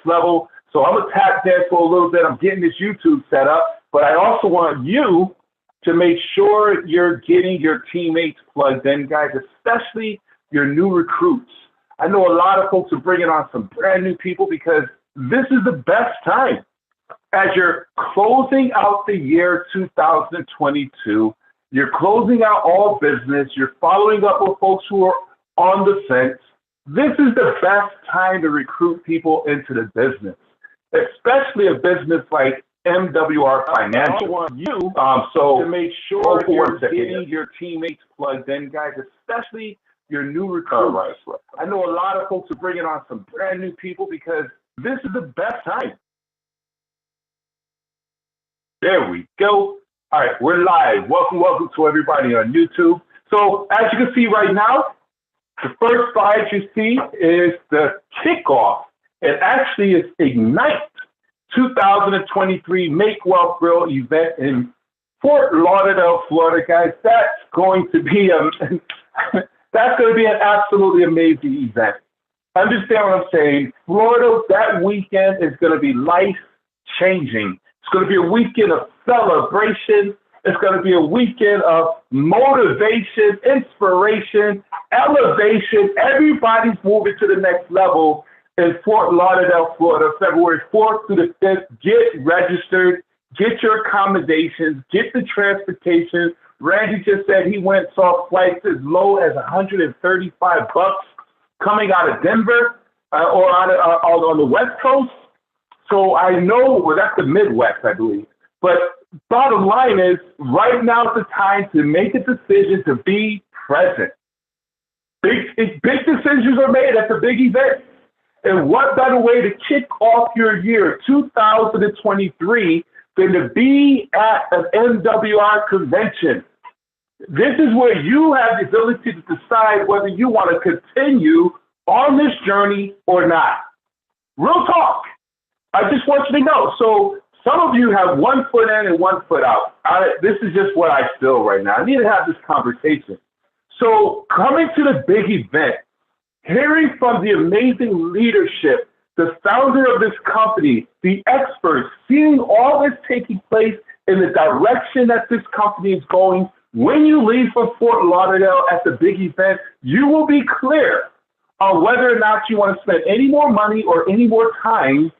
level. So I'm going to tap dance for a little bit. I'm getting this YouTube set up, but I also want you to make sure you're getting your teammates plugged in, guys, especially your new recruits. I know a lot of folks are bringing on some brand new people because this is the best time. As you're closing out the year 2022, you're closing out all business, you're following up with folks who are on the fence. This is the best time to recruit people into the business, especially a business like MWR Financial. I want you to make sure you're getting your teammates plugged in, guys, especially your new recruits. I know a lot of folks are bringing on some brand new people because this is the best time. There we go. All right, we're live. Welcome to everybody on YouTube. So as you can see right now, the first slide you see is the kickoff. It actually is Ignite 2023 Make Wealth Real event in Fort Lauderdale, Florida, guys. That's going to be an absolutely amazing event. Understand what I'm saying? Florida, that weekend is going to be life-changing. It's going to be a weekend of celebration. It's going to be a weekend of motivation, inspiration, elevation. Everybody's moving to the next level in Fort Lauderdale, Florida, February 4th through the 5th. Get registered, get your accommodations, get the transportation. Randy just said he went saw flights as low as $135 coming out of Denver or on the West Coast. So I know, well, that's the Midwest, I believe. But bottom line is, right now is the time to make a decision to be present. Big decisions are made at the big event. And what better way to kick off your year 2023 than to be at an MWR convention? This is where you have the ability to decide whether you want to continue on this journey or not. Real talk. I just want you to know. So some of you have 1 foot in and 1 foot out. This is just what I feel right now. I need to have this conversation. So coming to the big event, hearing from the amazing leadership, the founder of this company, the experts, seeing all this taking place in the direction that this company is going, when you leave from Fort Lauderdale at the big event, you will be clear on whether or not you want to spend any more money or any more time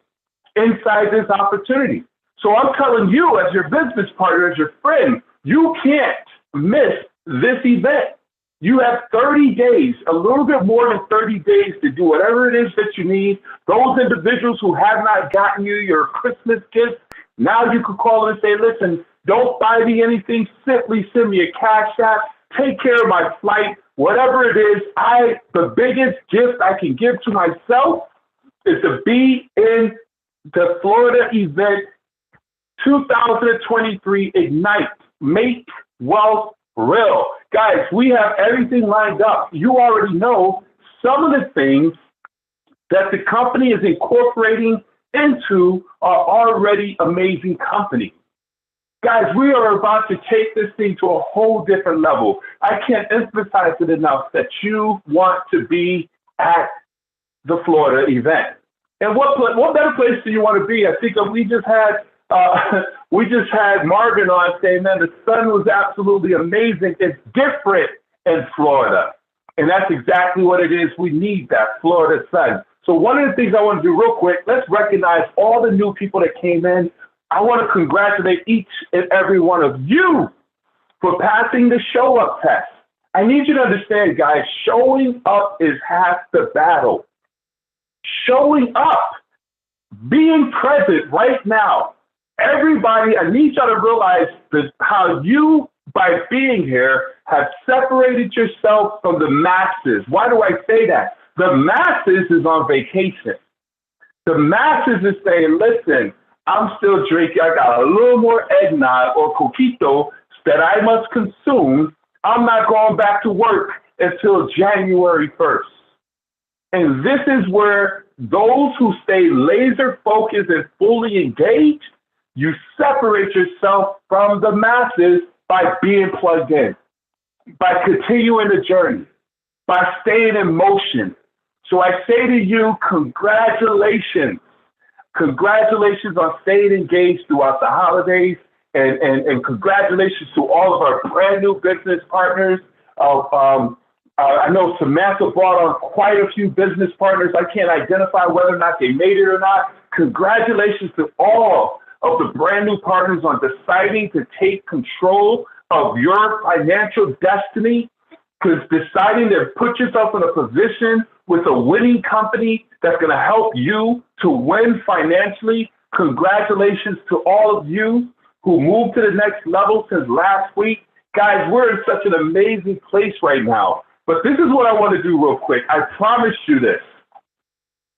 inside this opportunity. So I'm telling you, as your business partner, as your friend, you can't miss this event. You have 30 days, a little bit more than 30 days to do whatever it is that you need. Those individuals who have not gotten you your Christmas gift, now you can call and say, listen, don't buy me anything, simply send me a cash app, take care of my flight, whatever it is. The biggest gift I can give to myself is to be in the Florida event 2023 Ignite, Make Wealth Real. Guys, we have everything lined up. You already know some of the things that the company is incorporating into our already amazing company. Guys, we are about to take this thing to a whole different level. I can't emphasize it enough that you want to be at the Florida event. And what better place do you want to be? I think we just had Marvin on saying, man, the sun was absolutely amazing. It's different in Florida. And that's exactly what it is. We need that Florida sun. So one of the things I want to do real quick, let's recognize all the new people that came in. I want to congratulate each and every one of you for passing the show up test. I need you to understand, guys, showing up is half the battle. Showing up, being present right now. Everybody, I need y'all to realize how you, by being here, have separated yourself from the masses. Why do I say that? The masses is on vacation. The masses is saying, listen, I'm still drinking. I got a little more eggnog or coquito that I must consume. I'm not going back to work until January 1st. And this is where those who stay laser focused and fully engaged, you separate yourself from the masses by being plugged in, by continuing the journey, by staying in motion. So I say to you, congratulations. Congratulations on staying engaged throughout the holidays, and congratulations to all of our brand new business partners. I know Samantha brought on quite a few business partners. I can't identify whether or not they made it or not. Congratulations to all of the brand new partners on deciding to take control of your financial destiny, because deciding to put yourself in a position with a winning company that's going to help you to win financially. Congratulations to all of you who moved to the next level since last week. Guys, we're in such an amazing place right now. But this is what I want to do real quick. I promise you this.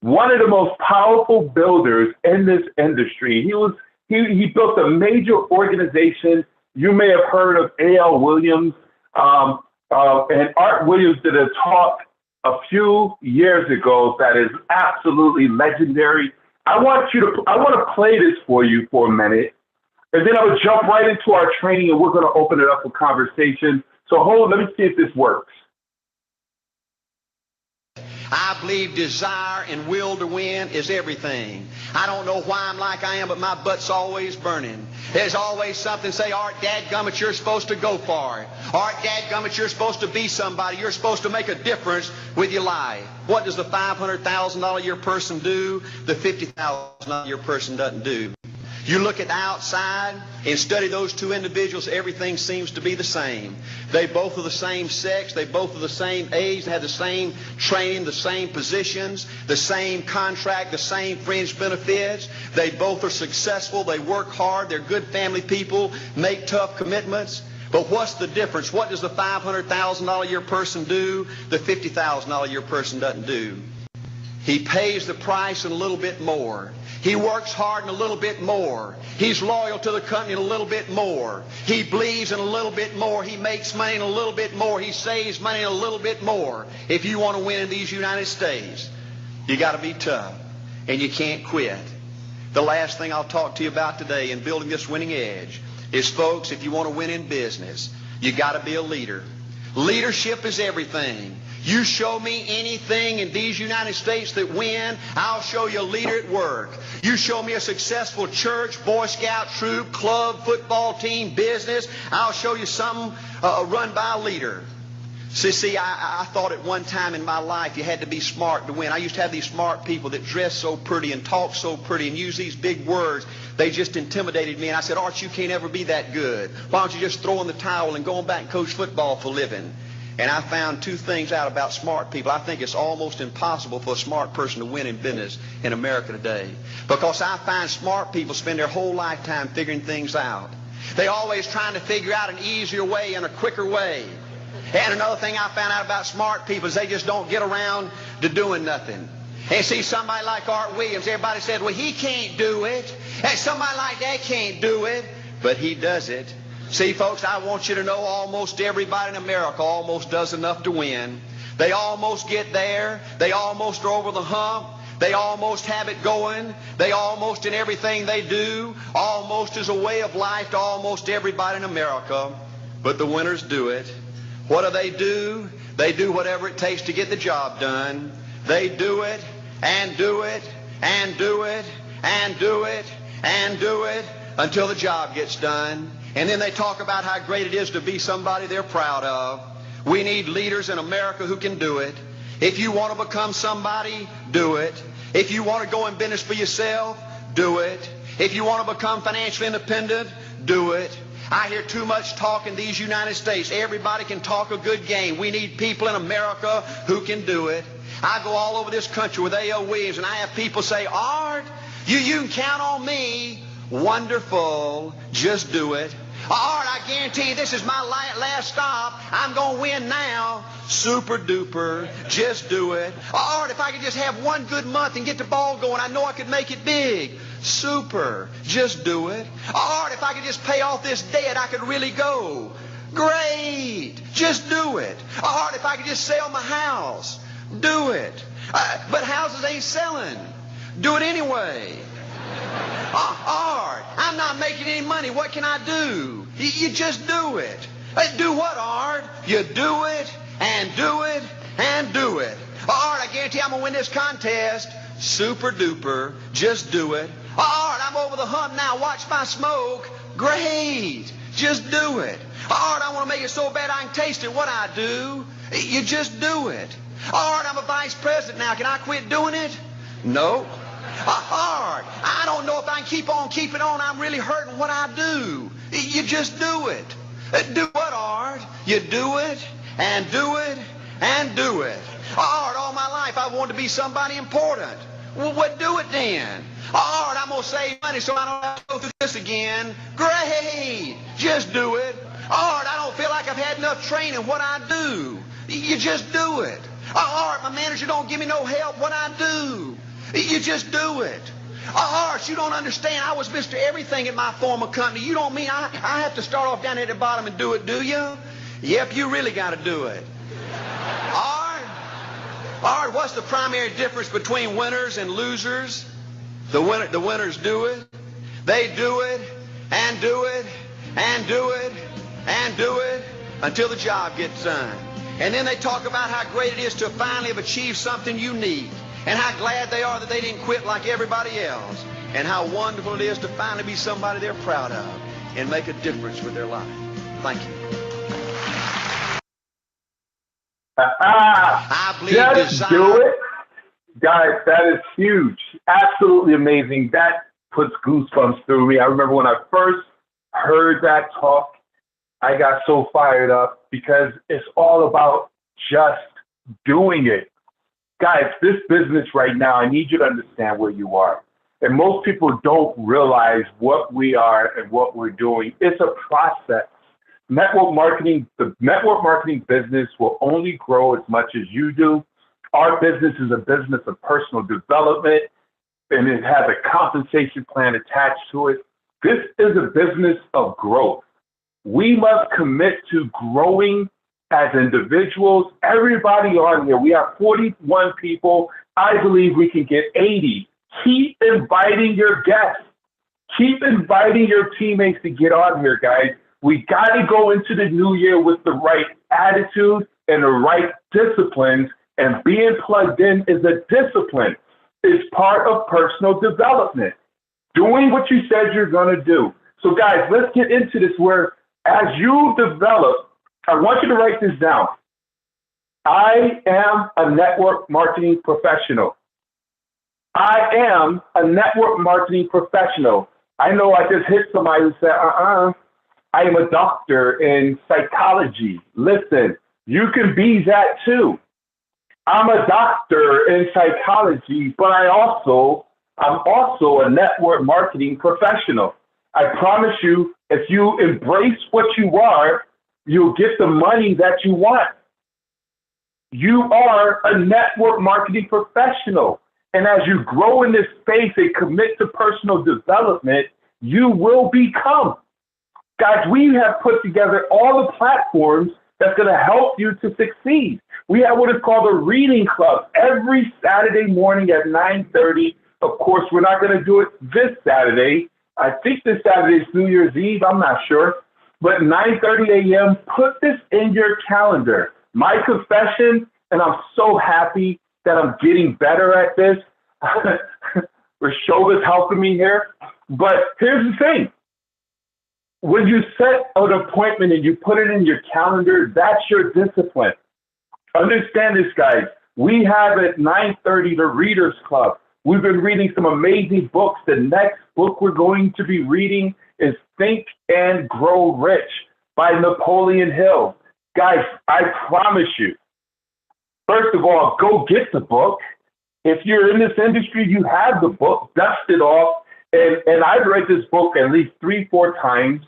One of the most powerful builders in this industry, he built a major organization. You may have heard of A.L. Williams, and Art Williams did a talk a few years ago that is absolutely legendary. I want to play this for you for a minute, and then I will jump right into our training, and we're going to open it up for conversation. So let me see if this works. I believe desire and will to win is everything. I don't know why I'm like I am, but my butt's always burning. There's always something say, Art, dadgummit, you're supposed to go for it. Art, dadgummit, you're supposed to be somebody. You're supposed to make a difference with your life. What does the $500,000 a year person do? The $50,000 a year person doesn't do. You look at the outside and study those two individuals, everything seems to be the same. They both are the same sex, they both are the same age, they have the same training, the same positions, the same contract, the same fringe benefits. They both are successful, they work hard, they're good family people, make tough commitments. But what's the difference? What does the $500,000 a year person do? The $50,000 a year person doesn't do. He pays the price and a little bit more. He works hard and a little bit more. He's loyal to the company and a little bit more. He believes in a little bit more. He makes money and a little bit more. He saves money and a little bit more. If you want to win in these United States, you got to be tough and you can't quit. The last thing I'll talk to you about today in building this winning edge is, folks, if you want to win in business, you got to be a leader. Leadership is everything. You show me anything in these United States that win, I'll show you a leader at work. You show me a successful church, Boy Scout troop, club, football team, business, I'll show you something run by a leader. See, I thought at one time in my life you had to be smart to win. I used to have these smart people that dress so pretty and talk so pretty and use these big words. They just intimidated me. And I said, Art, you can't ever be that good. Why don't you just throw in the towel and go on back and coach football for a living? And I found two things out about smart people. I think it's almost impossible for a smart person to win in business in America today. Because I find smart people spend their whole lifetime figuring things out. They're always trying to figure out an easier way and a quicker way. And another thing I found out about smart people is they just don't get around to doing nothing. And see, somebody like Art Williams, everybody said, well, he can't do it. And somebody like that can't do it. But he does it. See, folks, I want you to know almost everybody in America almost does enough to win. They almost get there. They almost are over the hump. They almost have it going. They almost, in everything they do, almost is a way of life to almost everybody in America. But the winners do it. What do? They do whatever it takes to get the job done. They do it and do it and do it and do it and do it until the job gets done. And then they talk about how great it is to be somebody they're proud of. We need leaders in America who can do it. If you want to become somebody, do it. If you want to go in business for yourself, do it. If you want to become financially independent, do it. I hear too much talk in these United States. Everybody can talk a good game. We need people in America who can do it. I go all over this country with A.L. Williams, and I have people say, Art, you can count on me. Wonderful. Just do it. Art, I guarantee you this is my last stop. I'm going to win now. Super duper. Just do it. Art, if I could just have one good month and get the ball going, I know I could make it big. Super. Just do it. Art, if I could just pay off this debt, I could really go. Great. Just do it. Art, if I could just sell my house. Do it. But houses ain't selling. Do it anyway. Art, I'm not making any money. What can I do? You just do it. Do what, Art? You do it and do it and do it. Art, I guarantee I'm going to win this contest. super duper. Just do it. All right, I'm over the hump now. Watch my smoke. Great. Just do it. All right, I want to make it so bad I can taste it. What I do, you just do it. All right, I'm a vice president now. Can I quit doing it? No. Hard. I don't know if I can keep on keeping on. I'm really hurting. What I do, you just do it. Do what, Art? You do it and do it and do it. Art, all my life I wanted to be somebody important. Well, what do it then? Art, I'm going to save money so I don't have to go through this again. Great. Just do it. Art, I don't feel like I've had enough training. What I do, you just do it. Art, my manager don't give me no help. What I do, you just do it. Art, you don't understand. I was Mr. Everything at my former company. You don't mean I have to start off down at the bottom and do it, do you? Yep, you really got to do it. Art, what's the primary difference between winners and losers? The winners do it. They do it and do it and do it and do it until the job gets done. And then they talk about how great it is to finally have achieved something unique, and how glad they are that they didn't quit like everybody else, and how wonderful it is to finally be somebody they're proud of and make a difference with their life. Thank you. I believe just do it. Guys, that is huge. Absolutely amazing. That puts goosebumps through me. I remember when I first heard that talk, I got so fired up because it's all about just doing it. Guys, this business right now, I need you to understand where you are. And most people don't realize what we are and what we're doing. It's a process. Network marketing, the network marketing business will only grow as much as you do. Our business is a business of personal development, and it has a compensation plan attached to it. This is a business of growth. We must commit to growing as individuals. Everybody on here, we have 41 people. I believe we can get 80. Keep inviting your guests. Keep inviting your teammates to get on here, guys. We got to go into the new year with the right attitude and the right disciplines, and being plugged in is a discipline. It's part of personal development. Doing what you said you're going to do. So guys, let's get into this where as you develop, I want you to write this down. I am a network marketing professional. I am a network marketing professional. I know I just hit somebody who said, I am a doctor in psychology. Listen, you can be that too. I'm a doctor in psychology, but I'm also a network marketing professional. I promise you, if you embrace what you are, you'll get the money that you want. You are a network marketing professional. And as you grow in this space and commit to personal development, you will become. Guys, we have put together all the platforms that's going to help you to succeed. We have what is called a reading club every Saturday morning at 9:30. Of course, we're not going to do it this Saturday. I think this Saturday is New Year's Eve. I'm not sure. But 9:30 a.m., put this in your calendar. My confession, and I'm so happy that I'm getting better at this. Rashova's helping me here. But here's the thing. When you set an appointment and you put it in your calendar, that's your discipline. Understand this, guys. We have at 9:30 the Readers Club. We've been reading some amazing books. The next book we're going to be reading is Think and Grow Rich by Napoleon Hill. Guys, I promise you, first of all, go get the book. If you're in this industry, you have the book, dust it off. And I've read this book at least 3-4 times.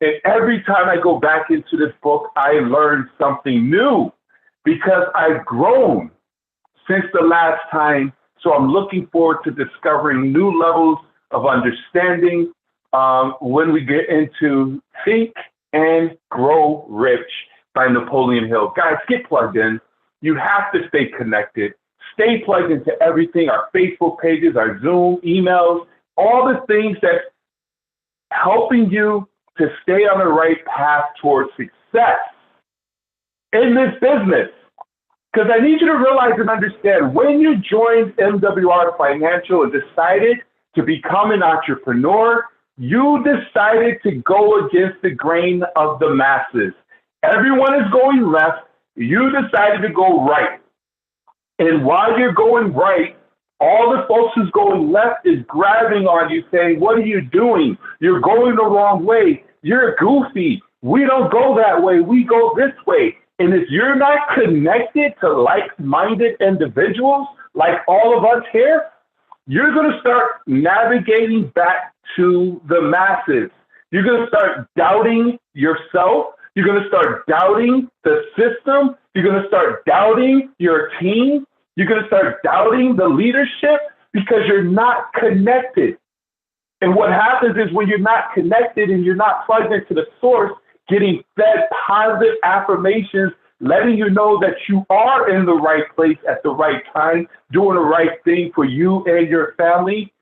And every time I go back into this book, I learn something new because I've grown since the last time. So I'm looking forward to discovering new levels of understanding when we get into Think and Grow Rich by Napoleon Hill. Guys, get plugged in. You have to stay connected. Stay plugged into everything, our Facebook pages, our Zoom, emails, all the things that's helping you to stay on the right path towards success in this business. Because I need you to realize and understand, when you joined MWR Financial and decided to become an entrepreneur, you decided to go against the grain of the masses. Everyone is going left. You decided to go right. And while you're going right, all the folks who's going left is grabbing on you saying, what are you doing? You're going the wrong way. You're goofy. We don't go that way. We go this way. And if you're not connected to like-minded individuals, like all of us here, you're going to start navigating back to the masses. You're going to start doubting yourself. You're going to start doubting the system. You're going to start doubting your team. You're going to start doubting the leadership because you're not connected. And what happens is when you're not connected and you're not plugged into the source, getting fed positive affirmations, letting you know that you are in the right place at the right time, doing the right thing for you and your family,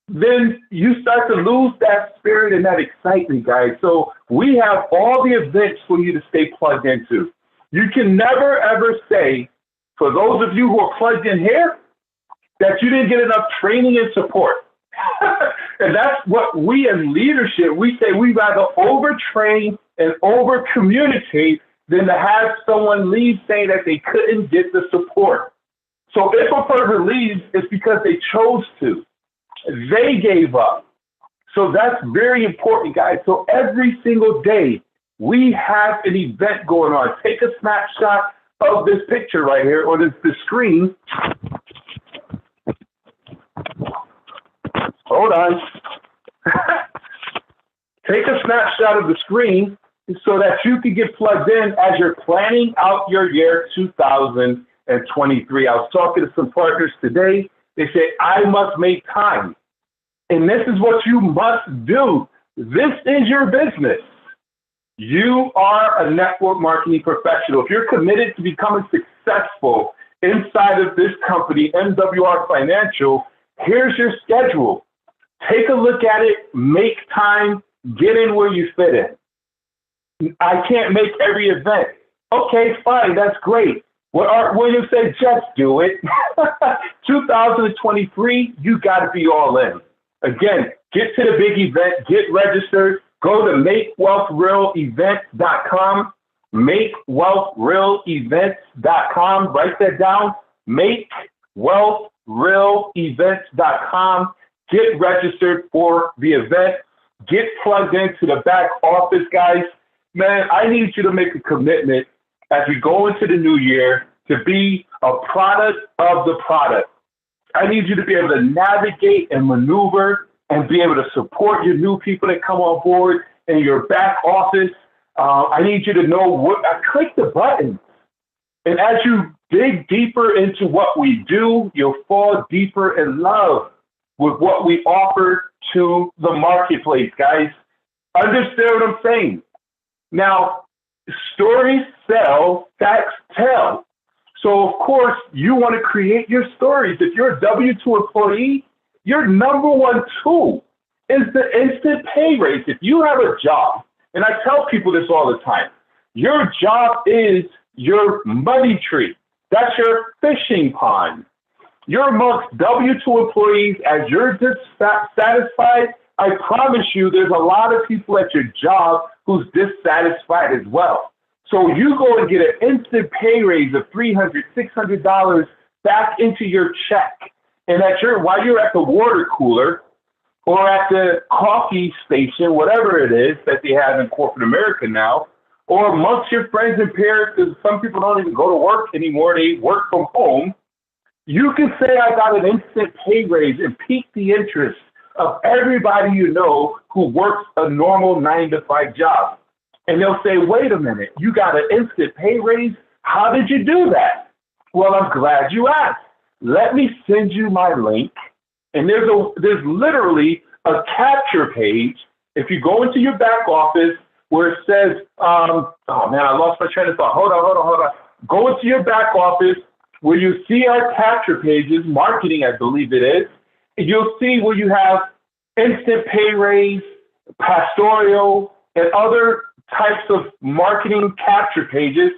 then you start to lose that spirit and that excitement, guys. So we have all the events for you to stay plugged into. You can never, ever say, for those of you who are plugged in here, that you didn't get enough training and support. And that's what we in leadership, we say we'd rather overtrain and over-communicate than to have someone leave saying that they couldn't get the support. So if a person leaves, it's because they chose to. They gave up. So that's very important, guys. So every single day, we have an event going on. Take a snapshot of this picture right here, or the screen. Hold on. Take a snapshot of the screen so that you can get plugged in as you're planning out your year 2023. I was talking to some partners today. They say, I must make time. And this is what you must do. This is your business. You are a network marketing professional. If you're committed to becoming successful inside of this company, MWR Financial, here's your schedule. Take a look at it, make time, get in where you fit in. I can't make every event. Okay, fine, that's great. What Art Williams said, just do it. 2023, you got to be all in. Again, get to the big event, get registered, go to makewealthrealevents.com, makewealthrealevents.com, write that down, makewealthrealevents.com. Get registered for the event. Get plugged into the back office, guys. Man, I need you to make a commitment as we go into the new year to be a product of the product. I need you to be able to navigate and maneuver and be able to support your new people that come on board in your back office. I need you to know what, click the buttons. And as you dig deeper into what we do, you'll fall deeper in love with what we offer to the marketplace, guys. Understand what I'm saying? Now, stories sell, facts tell. So, of course, you want to create your stories. If you're a W-2 employee, your number one tool is the instant pay raise. If you have a job, and I tell people this all the time, your job is your money tree. That's your fishing pond. You're amongst W-2 employees. As you're dissatisfied, I promise you there's a lot of people at your job who's dissatisfied as well. So you go and get an instant pay raise of $300, $600 back into your check. And while you're at the water cooler or at the coffee station, whatever it is that they have in corporate America now, or amongst your friends and peers, because some people don't even go to work anymore, they work from home, you can say I got an instant pay raise and pique the interest of everybody you know who works a normal 9-to-5 job. And they'll say, wait a minute, you got an instant pay raise? How did you do that? Well, I'm glad you asked. Let me send you my link. And there's literally a capture page. If you go into your back office where it says, oh man, I lost my train of thought. Hold on. Go into your back office where you see our capture pages, marketing, I believe it is. And you'll see where you have instant pay raise, pastoral, and other types of marketing capture pages.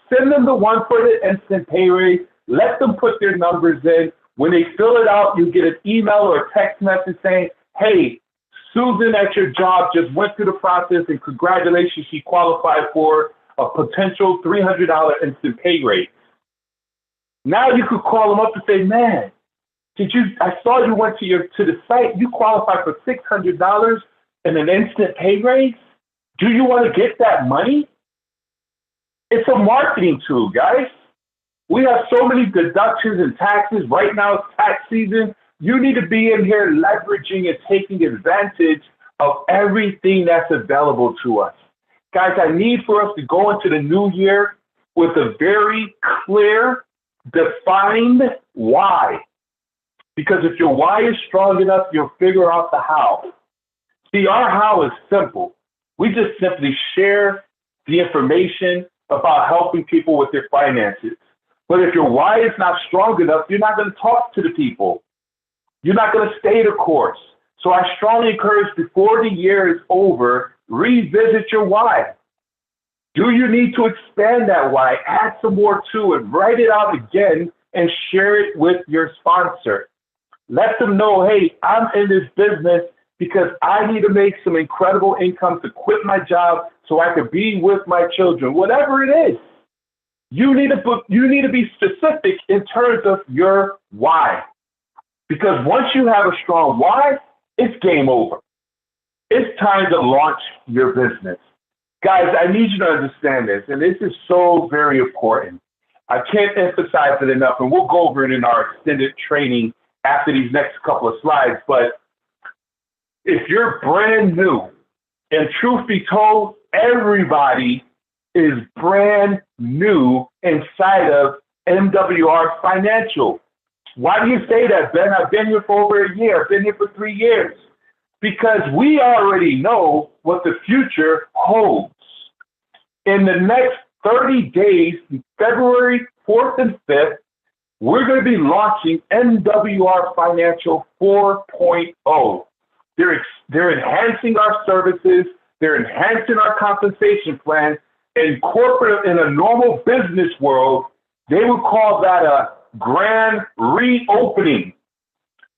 Send them the one for the instant pay raise. Let them put their numbers in. When they fill it out, you get an email or a text message saying, hey, Susan at your job just went through the process and congratulations, she qualified for a potential $300 instant pay raise. Now you could call them up and say, man, I saw you went to the site, you qualified for $600 and an instant pay raise? Do you want to get that money? It's a marketing tool, guys. We have so many deductions and taxes. Right now it's tax season. You need to be in here leveraging and taking advantage of everything that's available to us. Guys, I need for us to go into the new year with a very clear, defined why. Because if your why is strong enough, you'll figure out the how. See, our how is simple. We just simply share the information about helping people with their finances. But if your why is not strong enough, you're not going to talk to the people. You're not going to stay the course. So I strongly encourage, before the year is over, revisit your why. Do you need to expand that why? Add some more to it. Write it out again and share it with your sponsor. Let them know, hey, I'm in this business because I need to make some incredible income to quit my job so I could be with my children. Whatever it is, you need to be specific in terms of your why. Because once you have a strong why, it's game over. It's time to launch your business. Guys, I need you to understand this, and this is so very important. I can't emphasize it enough, and we'll go over it in our extended training after these next couple of slides. But if you're brand new, and truth be told, everybody is brand new inside of MWR Financial. Why do you say that, Ben? I've been here for over a year. I've been here for 3 years. Because we already know what the future holds. In the next 30 days, February 4th and 5th, we're going to be launching MWR Financial 4.0. They're enhancing our services. They're enhancing our compensation plan. In corporate, in a normal business world, they would call that a grand reopening.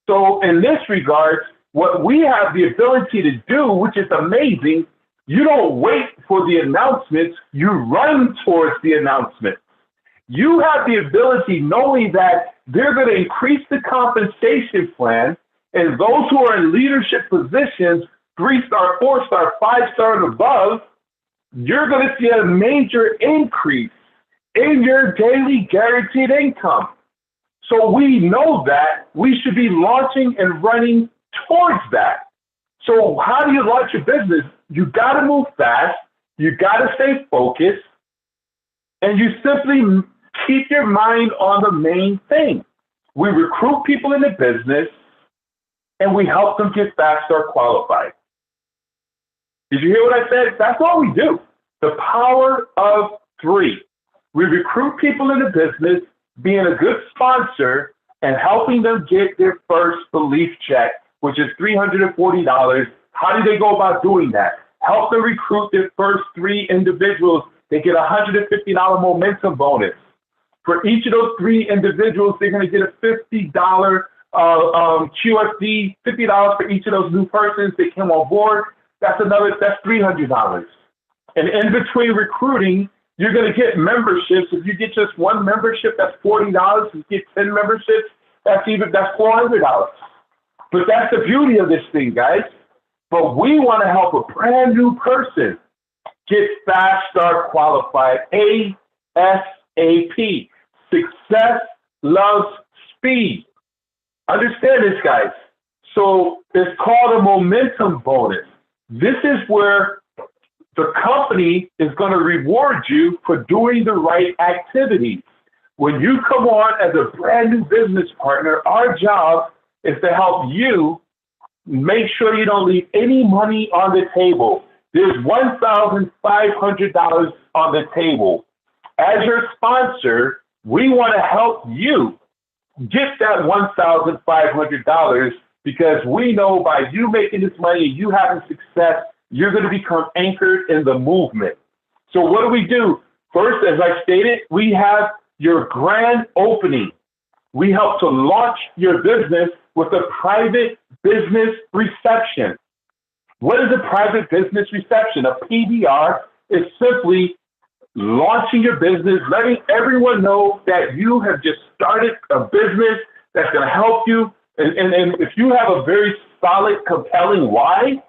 So in this regard, what we have the ability to do, which is amazing, you don't wait for the announcements, you run towards the announcements. You have the ability, knowing that they're going to increase the compensation plan, and those who are in leadership positions, 3-star, 4-star, 5-star and above, you're going to see a major increase in your daily guaranteed income. So we know that we should be launching and running towards that. So how do you launch your business? You got to move fast. You got to stay focused. And you simply keep your mind on the main thing. We recruit people in the business, and we help them get fast-star qualified. Did you hear what I said? That's all we do. The power of 3. We recruit people in the business, being a good sponsor, and helping them get their first belief check, which is $340. How do they go about doing that? Help them recruit their first 3 individuals. They get a $150 momentum bonus. For each of those 3 individuals, they're going to get a $50 QFD, $50 for each of those new persons that came on board. That's $300. And in between recruiting, you're going to get memberships. If you get just 1 membership, that's $40. If you get 10 memberships, that's $400. But that's the beauty of this thing, guys. But we want to help a brand new person get fast start qualified ASAP. Success loves speed. Understand this, guys. So it's called a momentum bonus. This is where the company is going to reward you for doing the right activity. When you come on as a brand new business partner, our job is to help you make sure you don't leave any money on the table. There's $1,500 on the table. As your sponsor, we want to help you get that $1,500 because we know by you making this money and you having success, you're going to become anchored in the movement. So what do? First, as I stated, we have your grand opening. We help to launch your business with a private business reception. What is a private business reception? A PBR is simply launching your business, letting everyone know that you have just started a business that's going to help you. And if you have a very solid, compelling why,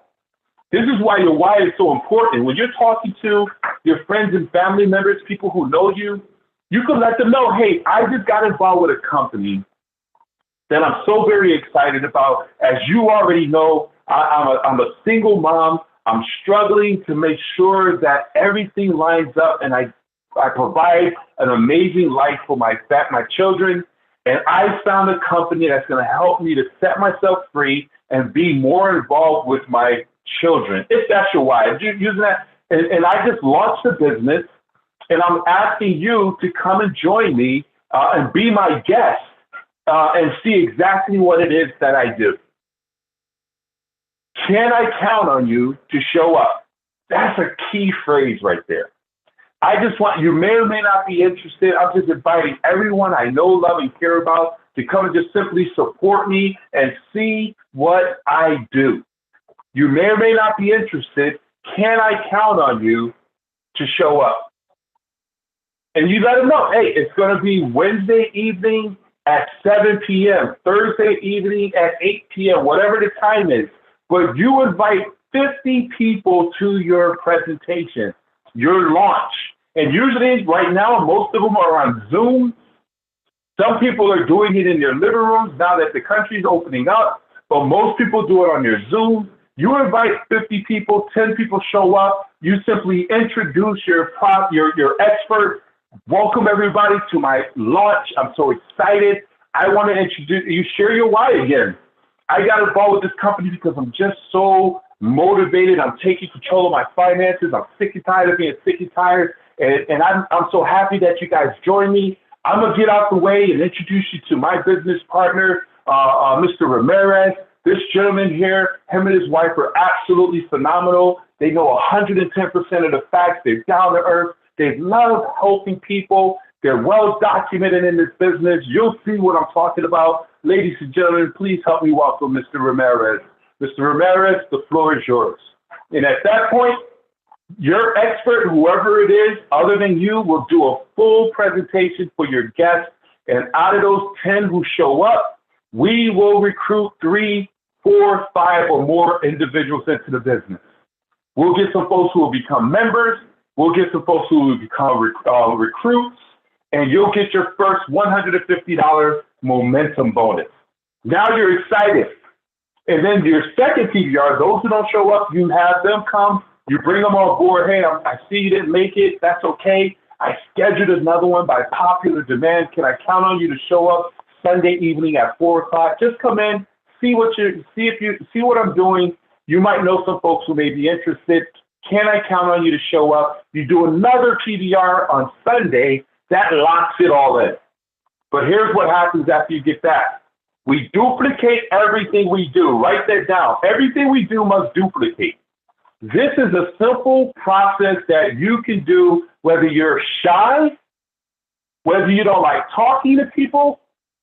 this is why your why is so important. When you're talking to your friends and family members, people who know you, you can let them know, hey, I just got involved with a company that I'm so very excited about. As you already know, I'm a single mom. I'm struggling to make sure that everything lines up, and I provide an amazing life for my children. And I found a company that's going to help me to set myself free and be more involved with my children. If that's your why, using that, and I just launched a business, and I'm asking you to come and join me and be my guest and see exactly what it is that I do. Can I count on you to show up? That's a key phrase right there. I just want, you may or may not be interested. I'm just inviting everyone I know, love, and care about to come and just simply support me and see what I do. You may or may not be interested. Can I count on you to show up? And you let them know, hey, it's going to be Wednesday evening at 7 p.m., Thursday evening at 8 p.m., whatever the time is. But you invite 50 people to your presentation, your launch. And usually right now, most of them are on Zoom. Some people are doing it in their living rooms now that the country's opening up, but most people do it on their Zoom. You invite 50 people, 10 people show up. You simply introduce your expert. Welcome everybody to my launch. I'm so excited. I want to introduce you, share your why again. I got involved with this company because I'm just so motivated. I'm taking control of my finances. I'm sick and tired of being sick and tired. And I'm so happy that you guys joined me. I'm going to get out the way and introduce you to my business partner, Mr. Ramirez. This gentleman here, him and his wife are absolutely phenomenal. They know 110% of the facts. They're down to earth. They love helping people. They're well documented in this business. You'll see what I'm talking about. Ladies and gentlemen, please help me welcome Mr. Ramirez. Mr. Ramirez, the floor is yours. And at that point, your expert, whoever it is, other than you, will do a full presentation for your guests. And out of those 10 who show up, we will recruit 3, 4, 5, or more individuals into the business. We'll get some folks who will become members. We'll get some folks who will become recruits. And you'll get your first $150 momentum bonus. Now you're excited. And then your second PBR, those who don't show up, you have them come. You bring them on board. Hey, I see you didn't make it. That's okay. I scheduled another one by popular demand. Can I count on you to show up Sunday evening at 4 o'clock? Just come in, see what I'm doing. You might know some folks who may be interested. Can I count on you to show up? You do another PBR on Sunday. That locks it all in. But here's what happens after you get that. We duplicate everything we do. Write that down. Everything we do must duplicate. This is a simple process that you can do whether you're shy, whether you don't like talking to people.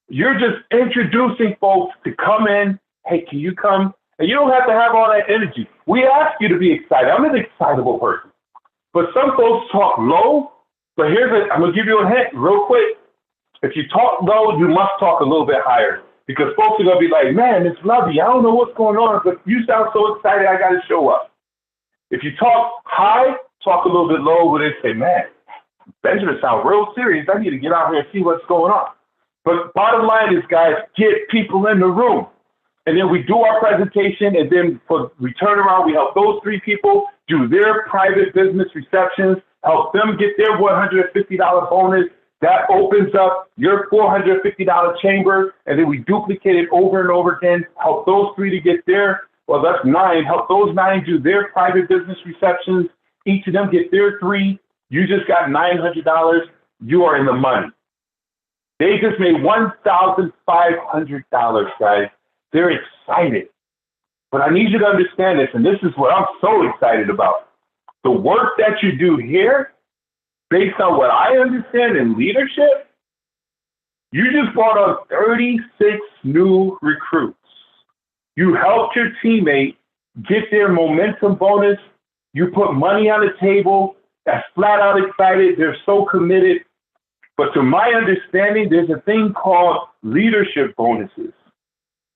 You're just introducing folks to come in. Hey, can you come? And you don't have to have all that energy. We ask you to be excited. I'm an excitable person. But some folks talk low. But I'm going to give you a hint real quick. If you talk low, you must talk a little bit higher. Because folks are going to be like, man, it's lovely. I don't know what's going on, but you sound so excited, I got to show up. If you talk high, talk a little bit low, where they say, man, Benjamin sounds real serious. I need to get out here and see what's going on. But bottom line is, guys, get people in the room. And then we do our presentation, and then we turn around, we help those 3 people do their private business receptions, help them get their $150 bonus. That opens up your $450 chamber, and then we duplicate it over and over again, help those 3 to get that's 9, help those 9 do their private business receptions. Each of them get their 3. You just got $900. You are in the money. They just made $1,500, guys. They're excited. But I need you to understand this, and this is what I'm so excited about. The work that you do here based on what I understand in leadership, you just brought on 36 new recruits. You helped your teammate get their momentum bonus. You put money on the table. That's flat out excited. They're so committed. But to my understanding, there's a thing called leadership bonuses.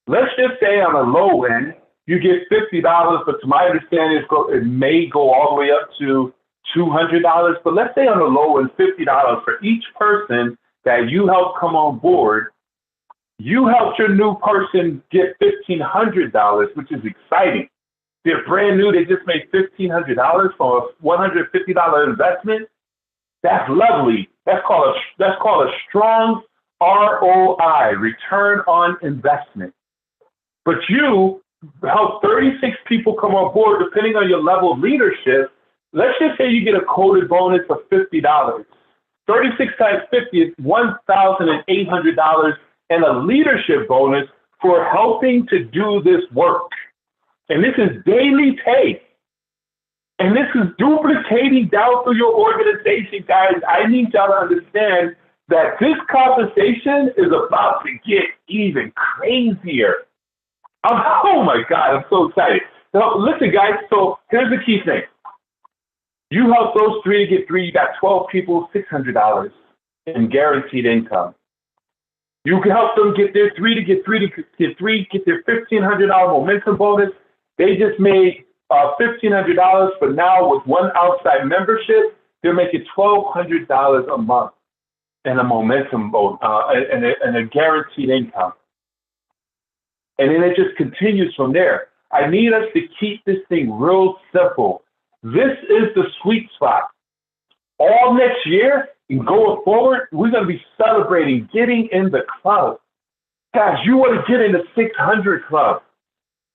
Let's just say on the low end, you get $50, but to my understanding, it may go all the way up to $200. But let's say on the low end, $50 for each person that you help come on board. You helped your new person get $1,500, which is exciting. They're brand new. They just made $1,500 for a $150 investment. That's lovely. That's called a strong ROI, return on investment. But you help 36 people come on board, depending on your level of leadership. Let's just say you get a coded bonus of $50. 36 times 50 is $1,800, and a leadership bonus for helping to do this work. And this is daily pay. And this is duplicating down through your organization, guys. I need y'all to understand that this compensation is about to get even crazier. Oh my God, I'm so excited. So listen, guys, so here's the key thing. You help those 3 to get 3, you got 12 people, $600 in guaranteed income. You can help them get their 3 to get 3 to get 3, get their $1,500 momentum bonus. They just made $1,500, but now with one outside membership, they're making $1,200 a month in a momentum bonus and a guaranteed income. And then it just continues from there. I need us to keep this thing real simple. This is the sweet spot. All next year and going forward, we're going to be celebrating getting in the club. Guys, you want to get in the 600 club.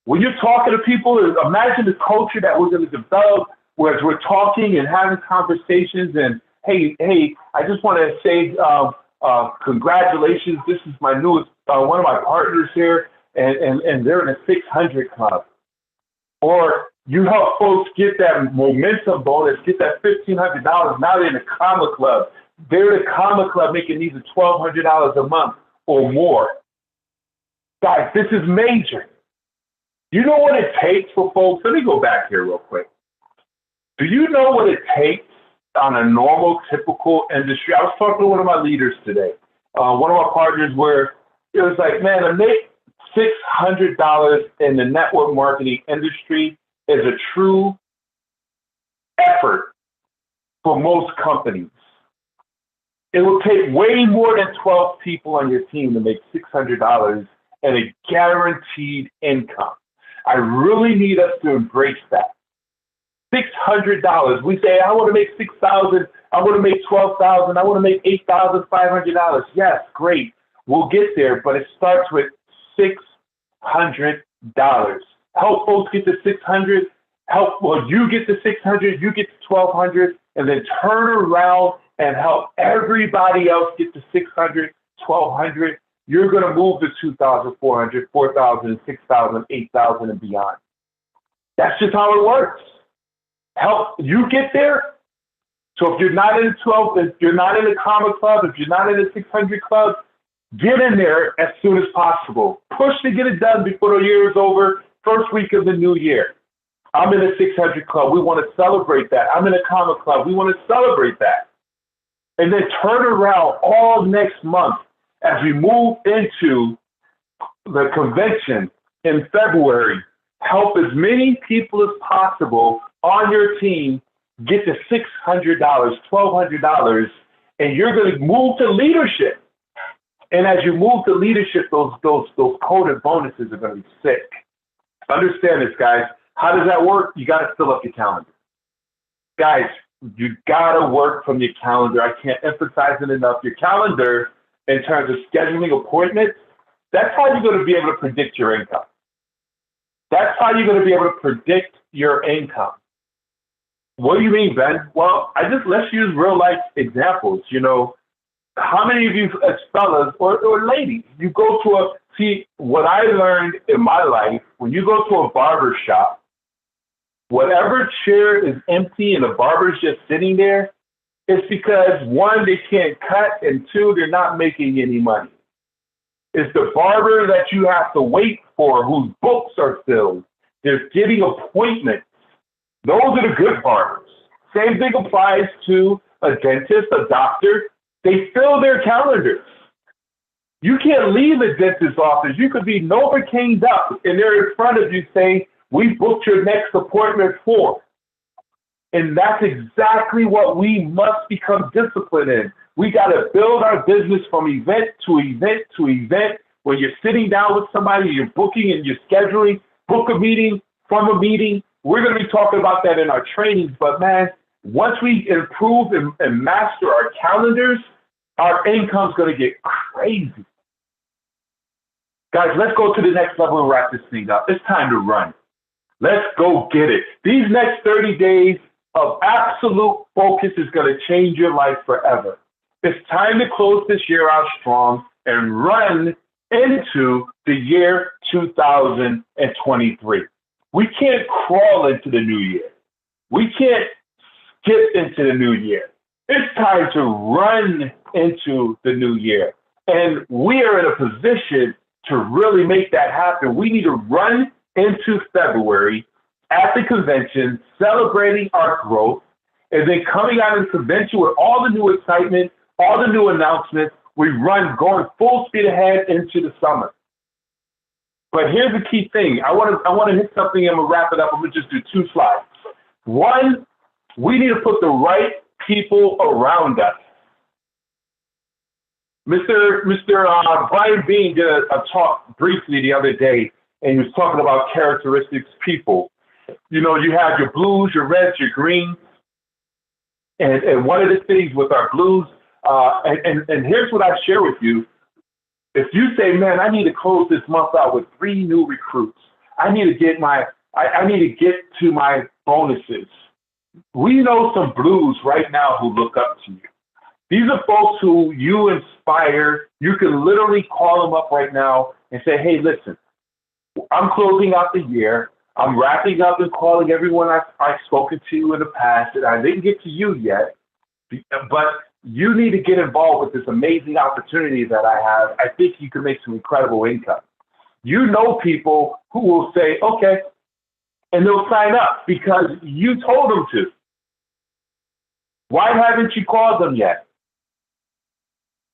When you're talking to people, imagine the culture that we're going to develop where we're talking and having conversations and, hey, I just want to say congratulations. This is my newest, one of my partners here, and they're in the 600 club. Or you help folks get that momentum bonus, get that $1,500. Now they're in the comma club. They're in the comma club making these $1,200 a month or more. Guys, this is major. You know what it takes for folks? Let me go back here real quick. Do you know what it takes on a normal, typical industry? I was talking to one of my leaders today, one of our partners, where it was like, man, to make $600 in the network marketing industry is a true effort for most companies. It will take way more than 12 people on your team to make $600 and a guaranteed income. I really need us to embrace that. $600. We say, I want to make $6,000. I want to make $12,000. I want to make $8,500. Yes, great. We'll get there, but it starts with $600. Help folks get to 600. You get to 600. You get to 1,200, and then turn around and help everybody else get to 600, 1,200. You're going to move to 2,400, 4,000, 6,000, 8,000, and beyond. That's just how it works. Help you get there. So if you're not in the 12, if you're not in the comma club, if you're not in the 600 club, get in there as soon as possible. Push to get it done before the year is over, first week of the new year. I'm in the 600 club. We want to celebrate that. I'm in the comma club. We want to celebrate that. And then turn around all next month as we move into the convention in February. Help as many people as possible on your team get to $600, $1,200, and you're going to move to leadership. And as you move to leadership, those coded bonuses are going to be sick. Understand this, guys. How does that work? You got to fill up your calendar. Guys, you got to work from your calendar. I can't emphasize it enough. Your calendar, in terms of scheduling appointments, that's how you're going to be able to predict your income. That's how you're going to be able to predict your income. What do you mean, Ben? Well, let's use real life examples. You know, how many of you as fellas or ladies, you go to what I learned in my life, when you go to a barber shop, whatever chair is empty and the barber's just sitting there, It's because one, they can't cut, and two, they're not making any money. It's the barber that you have to wait for, whose books are filled. They're getting appointments. Those are the good barbers. Same thing applies to a dentist, a doctor. They fill their calendars. You can't leave a dentist's office. You could be Novocained up, and they're in front of you saying, we booked your next appointment for. And that's exactly what we must become disciplined in. We got to build our business from event to event to event. When you're sitting down with somebody, you're booking and you're scheduling, book a meeting from a meeting. We're going to be talking about that in our trainings. But man, once we improve and master our calendars, our income's going to get crazy. Guys, let's go to the next level and wrap this thing up. It's time to run. Let's go get it. These next 30 days of absolute focus is going to change your life forever. It's time to close this year out strong and run into the year 2023. We can't crawl into the new year. We can't skip into the new year. It's time to run into the new year. And we are in a position to really make that happen. We need to run into February at the convention, celebrating our growth, and then coming out of the convention with all the new excitement, all the new announcements. We run going full speed ahead into the summer. But here's the key thing. I want to hit something and I'm going to wrap it up. I'm going to just do 2 slides. One, we need to put the right people around us. Mr. Brian Bean did a talk briefly the other day, and he was talking about characteristics people. You know, you have your blues, your reds, your greens. And one of the things with our blues, and here's what I share with you. If you say, man, I need to close this month out with 3 new recruits. I need to get to my bonuses. We know some blues right now who look up to you. These are folks who you inspire. You can literally call them up right now and say, hey, listen, I'm closing out the year. I'm wrapping up and calling everyone I've spoken to in the past, and I didn't get to you yet, but you need to get involved with this amazing opportunity that I have. I think you can make some incredible income. You know people who will say, okay, and they'll sign up because you told them to. Why haven't you called them yet?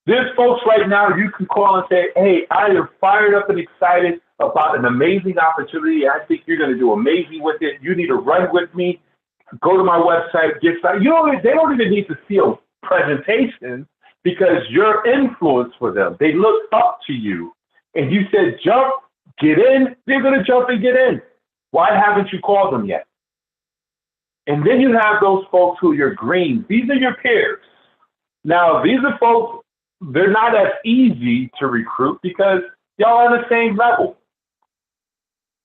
There's folks right now you can call and say, hey, I am fired up and excited about an amazing opportunity. I think you're going to do amazing with it. You need to run with me. Go to my website, get started. They don't even need to see a presentation because you're influence for them. They look up to you. And you said, jump, get in. They're going to jump and get in. Why haven't you called them yet? And then you have those folks who are your greens. These are your peers. Now, these are folks, they're not as easy to recruit because y'all are on the same level.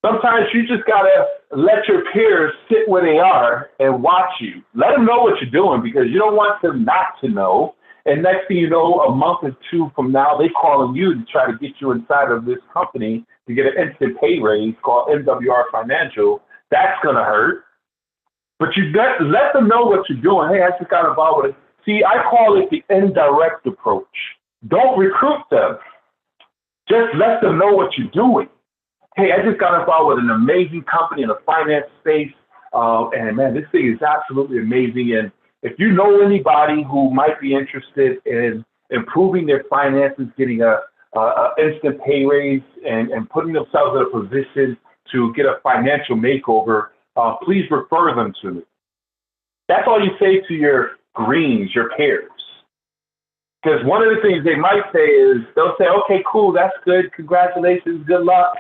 Sometimes you just got to let your peers sit where they are and watch you. Let them know what you're doing because you don't want them not to know. And next thing you know, a month or 2 from now, they calling you to try to get you inside of this company to get an instant pay raise called MWR Financial. That's going to hurt. But you let them know what you're doing. Hey, I just got involved with it. See, I call it the indirect approach. Don't recruit them. Just let them know what you're doing. Hey, I just got involved with an amazing company in the finance space. And man, this thing is absolutely amazing. And if you know anybody who might be interested in improving their finances, getting a instant pay raise and putting themselves in a position to get a financial makeover, please refer them to me. That's all you say to your greens, your peers. Because one of the things they might say is, they'll say, okay, cool, that's good, congratulations, good luck.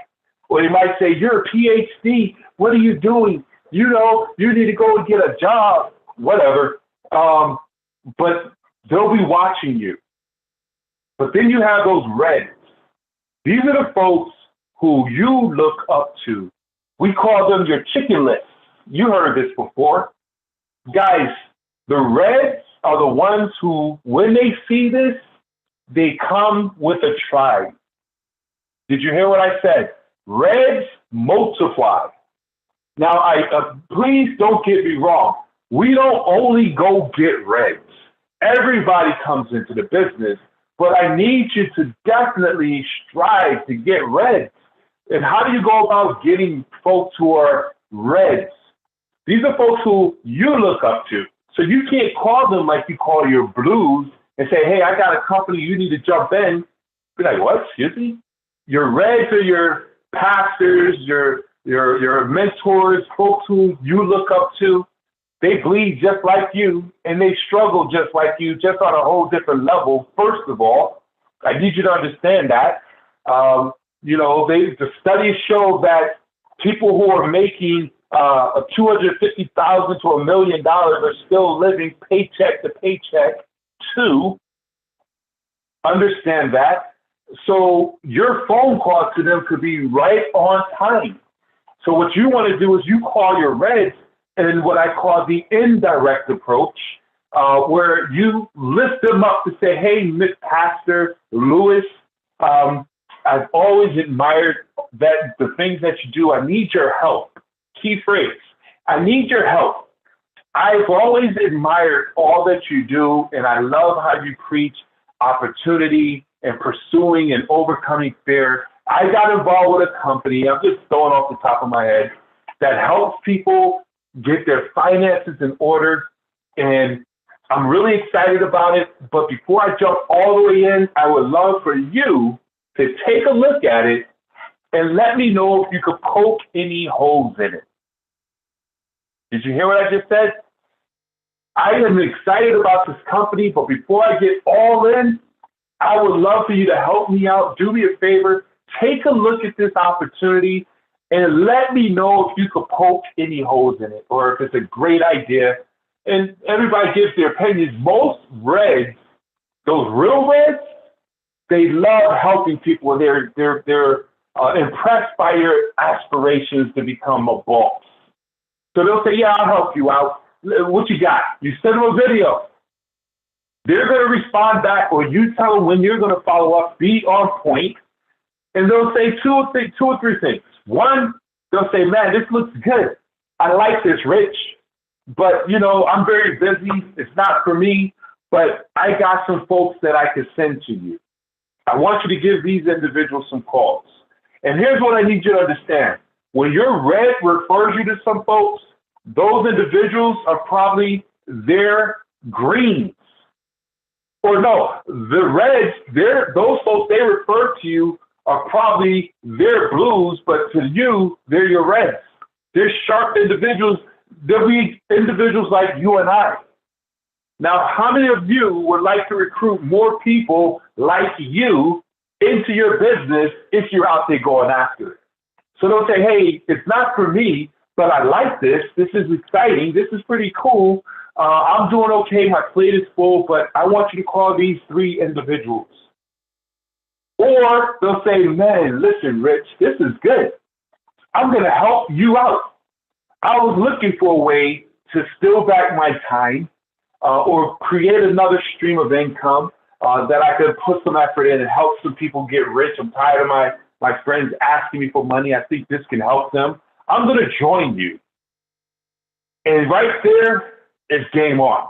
Or they might say, you're a PhD, what are you doing? You know, you need to go and get a job, whatever. But they'll be watching you. But then you have those reds. These are the folks who you look up to. We call them your chicken list. You heard this before. Guys, the reds are the ones who, when they see this, they come with a tribe. Did you hear what I said? Reds multiply. Now, please don't get me wrong. We don't only go get reds. Everybody comes into the business, but I need you to definitely strive to get reds. And how do you go about getting folks who are reds? These are folks who you look up to. So you can't call them like you call your blues and say, hey, I got a company, you need to jump in. Be like, what? Excuse me? Your reds are your pastors, your mentors, folks who you look up to. They bleed just like you, and they struggle just like you, just on a whole different level. First of all, I need you to understand that. The studies show that people who are making $250,000 to $1 million are still living paycheck to paycheck. Too, understand that. So your phone call to them could be right on time. So what you want to do is you call your reds in what I call the indirect approach, where you lift them up to say, hey, Miss Pastor Lewis, I've always admired that the things that you do. I need your help. Key phrase, I need your help. I've always admired all that you do, and I love how you preach opportunity and pursuing and overcoming fear. I got involved with a company, I'm just throwing off the top of my head, that helps people get their finances in order, and I'm really excited about it. But before I jump all the way in, I would love for you to take a look at it and let me know if you could poke any holes in it. Did you hear what I just said? I am excited about this company, but before I get all in, I would love for you to help me out. Do me a favor, take a look at this opportunity and let me know if you could poke any holes in it or if it's a great idea. And everybody gives their opinions. Most reds, those real reds, they love helping people. They're impressed by your aspirations to become a boss. So they'll say, yeah, I'll help you out. What you got? You send them a video. They're going to respond back, or you tell them when you're going to follow up, be on point, and they'll say two or three things. One, they'll say, man, this looks good. I like this, Rich, but, I'm very busy. It's not for me, but I got some folks that I could send to you. I want you to give these individuals some calls. And here's what I need you to understand. When your red refers you to some folks, those individuals are probably their greens. Or no, the reds, those folks they refer to you are probably their blues, but to you, they're your reds. They're sharp individuals. They'll be individuals like you and I. Now, how many of you would like to recruit more people like you into your business if you're out there going after it? So they'll say, hey, it's not for me, but I like this. This is exciting. This is pretty cool. I'm doing okay. My plate is full, but I want you to call these three individuals. Or they'll say, man, listen, Rich, this is good. I'm going to help you out. I was looking for a way to steal back my time or create another stream of income that I could put some effort in and help some people get rich. I'm tired of my friends asking me for money. I think this can help them. I'm going to join you. And right there is game on.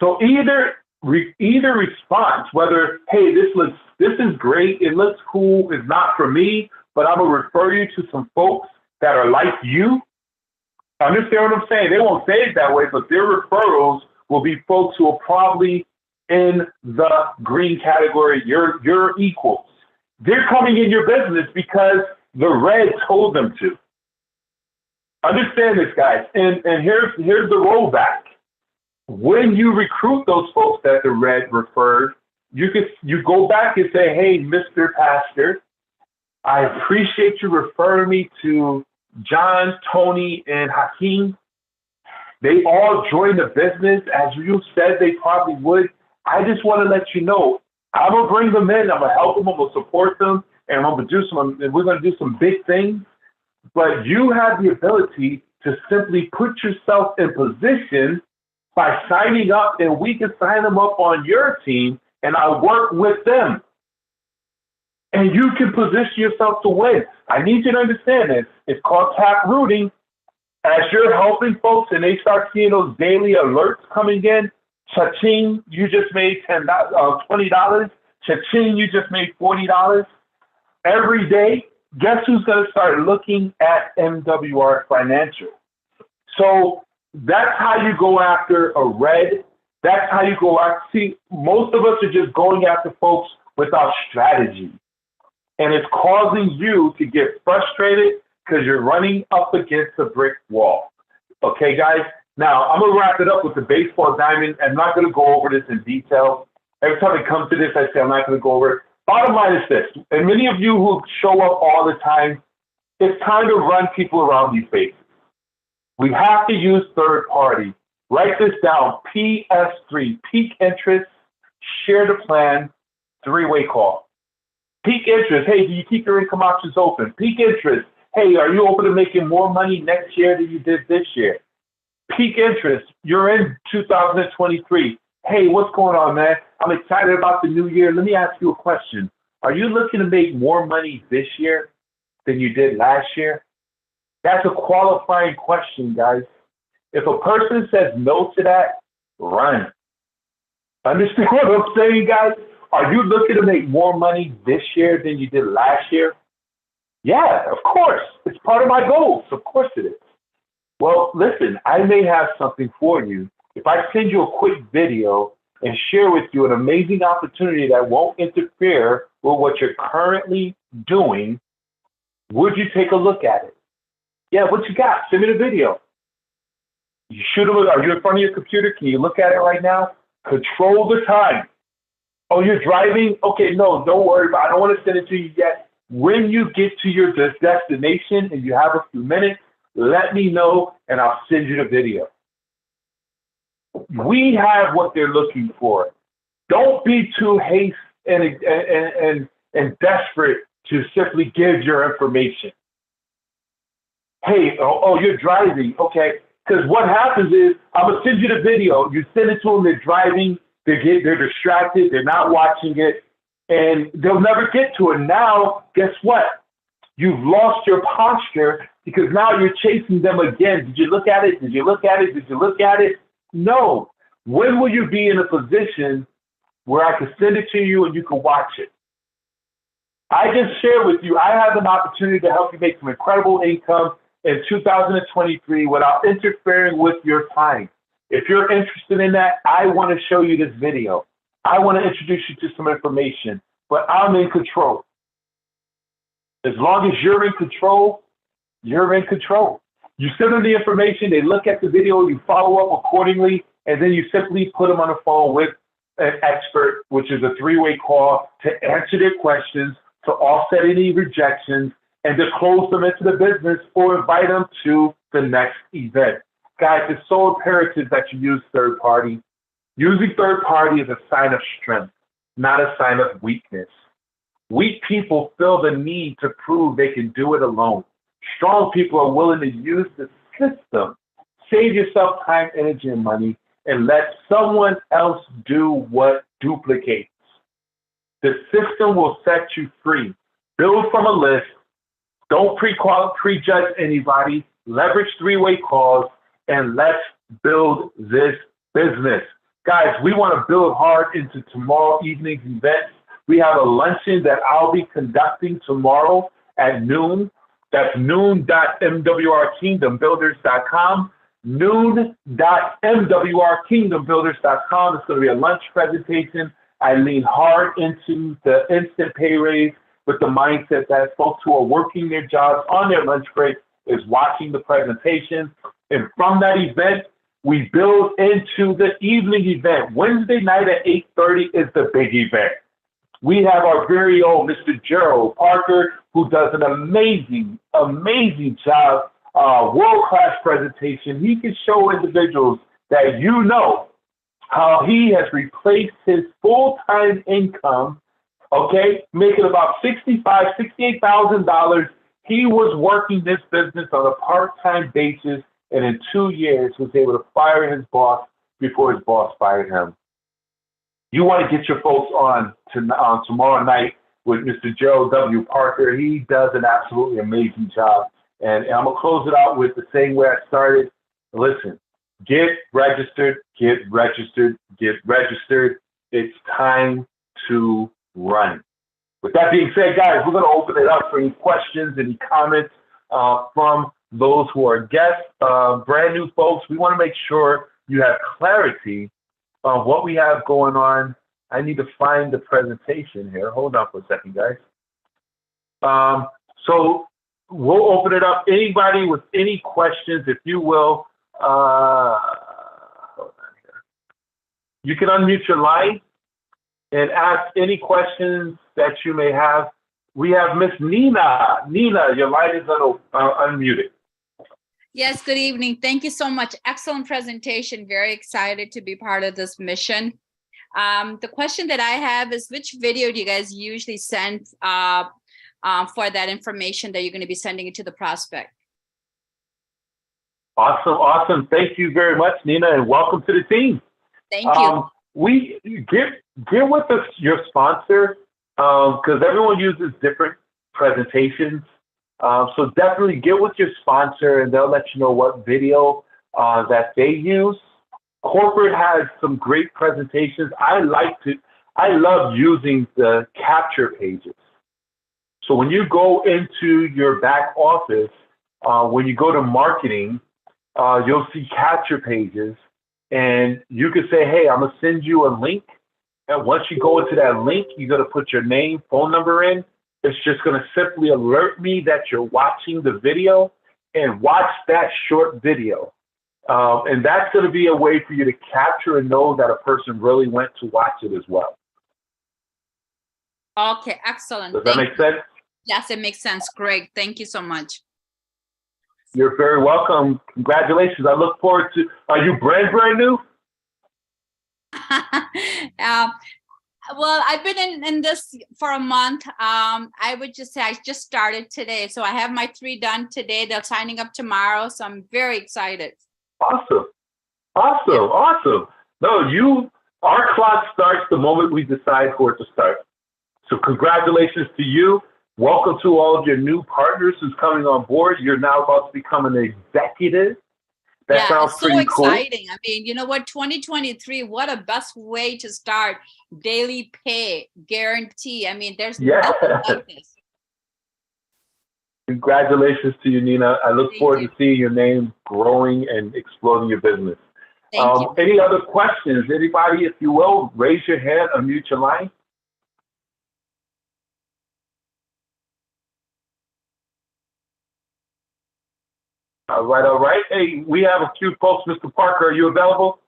So either response, whether, hey, this is great, it looks cool, it's not for me, but I'm going to refer you to some folks that are like you. Understand what I'm saying? They won't say it that way, but their referrals will be folks who are probably in the green category, your equals. They're coming in your business because the red told them to. Understand this, guys. And here's the rollback. When you recruit those folks that the red referred, you go back and say, hey, Mr. Pastor, I appreciate you referring me to John, Tony, and Hakeem. They all joined the business as you said they probably would. I just want to let you know, I'm going to bring them in. I'm going to help them. I'm going to support them. And we're going to do some big things. But you have the ability to simply put yourself in position by signing up, and we can sign them up on your team, and I'll work with them. And you can position yourself to win. I need you to understand this. It's called tap rooting. As you're helping folks and they start seeing those daily alerts coming in, Cha-ching, you just made $20. Cha-ching, you just made $40. Every day, guess who's going to start looking at MWR Financial? So that's how you go after a red. That's how you go after. See, most of us are just going after folks without strategy. And it's causing you to get frustrated because you're running up against a brick wall. Okay, guys? Now, I'm going to wrap it up with the baseball diamond. I'm not going to go over this in detail. Every time it comes to this, I say I'm not going to go over it. Bottom line is this, and many of you who show up all the time, it's time to run people around these bases. We have to use third party. Write this down, PS3, peak interest, share the plan, three-way call. Peak interest, hey, do you keep your income options open? Peak interest, hey, are you open to making more money next year than you did this year? Peak interest, you're in 2023. Hey, what's going on, man? I'm excited about the new year. Let me ask you a question. Are you looking to make more money this year than you did last year? That's a qualifying question, guys. If a person says no to that, run. Understand what I'm saying, guys? Are you looking to make more money this year than you did last year? Yeah, of course. It's part of my goals. Of course it is. Well, listen, I may have something for you. If I send you a quick video and share with you an amazing opportunity that won't interfere with what you're currently doing, would you take a look at it? Yeah, what you got? Send me the video. You shoot them. Are you in front of your computer? Can you look at it right now? Control the time. Oh, you're driving? Okay, no, don't worry about it. I don't want to send it to you yet. When you get to your destination and you have a few minutes, let me know and I'll send you the video. We have what they're looking for. Don't be too hasty and desperate to simply give your information. Hey, you're driving. Okay. Because what happens is I'm going to send you the video. You send it to them. They're driving. They're distracted. They're not watching it. And they'll never get to it. Now, guess what? You've lost your posture because now you're chasing them again. Did you look at it? Did you look at it? Did you look at it? No. When will you be in a position where I can send it to you and you can watch it? I just shared with you, I have an opportunity to help you make some incredible income in 2023 without interfering with your time. If you're interested in that, I want to show you this video. I want to introduce you to some information, but I'm in control. As long as you're in control, you're in control. You send them the information, they look at the video, you follow up accordingly, and then you simply put them on the phone with an expert, which is a three-way call to answer their questions, to offset any rejections, and to close them into the business or invite them to the next event. Guys, it's so imperative that you use third party. Using third party is a sign of strength, not a sign of weakness. Weak people feel the need to prove they can do it alone. Strong people are willing to use the system. Save yourself time, energy, and money, and let someone else do what duplicates. The system will set you free. Build from a list. Don't prejudge anybody. Leverage three-way calls, and let's build this business. Guys, we want to build hard into tomorrow evening's event. We have a luncheon that I'll be conducting tomorrow at noon. That's noon.mwrkingdombuilders.com. Noon.mwrkingdombuilders.com. It's going to be a lunch presentation. I lean hard into the instant pay raise with the mindset that folks who are working their jobs on their lunch break is watching the presentation. And from that event, we build into the evening event. Wednesday night at 8:30 is the big event. We have our very own Mr. Gerald Parker, who does an amazing, amazing job, world-class presentation. He can show individuals that you know how he has replaced his full-time income, okay, making about $65,000, $68,000. He was working this business on a part-time basis, and in 2 years was able to fire his boss before his boss fired him. You want to get your folks on tomorrow night with Mr. Gerald W. Parker. He does an absolutely amazing job. And I'm going to close it out with the same way I started. Listen, Get registered, get registered, get registered. It's time to run. With that being said, guys, we're going to open it up for any questions, any comments from those who are guests, brand new folks. We want to make sure you have clarity on what we have going on. I need to find the presentation here. Hold on for a second, guys. So we'll open it up. Anybody with any questions, if you will, hold on here. You can unmute your line and ask any questions that you may have. We have Miss Nina. Nina, your line is unmuted. Yes, good evening. Thank you so much. Excellent presentation. Very excited to be part of this mission. The question that I have is, which video do you guys usually send for that information that you're going to be sending it to the prospect? Awesome. Thank you very much, Nina, and welcome to the team. Thank you. We get with your sponsor, because everyone uses different presentations. So definitely get with your sponsor, and they'll let you know what video that they use. Corporate has some great presentations. I love using the capture pages. So when you go into your back office, when you go to marketing, you'll see capture pages, and you can say, hey, I'm going to send you a link. And once you go into that link, you're going to put your name, phone number in. It's just going to simply alert me that you're watching the video, and watch that short video. And that's going to be a way for you to capture and know that a person really went to watch it as well. Okay, excellent. Does that make sense? Yes, it makes sense. Great. Thank you so much. You're very welcome. Congratulations. I look forward to, are you brand new? Well, I've been in this for a month. I would just say I just started today. So I have my 3 done today. They're signing up tomorrow. So I'm very excited. Awesome. No, our clock starts the moment we decide for it to start. So congratulations to you. Welcome to all of your new partners who's coming on board. You're now about to become an executive. That sounds it's pretty so exciting. Cool. I mean, you know what, 2023, what a best way to start. Daily pay, guarantee. I mean, there's nothing like this. Congratulations to you, Nina. I look forward to seeing your name growing and exploding your business. Thank you. Any other questions? Anybody, if you will, raise your hand, unmute your line. All right. Hey, we have a few folks. Mr. Parker, are you available?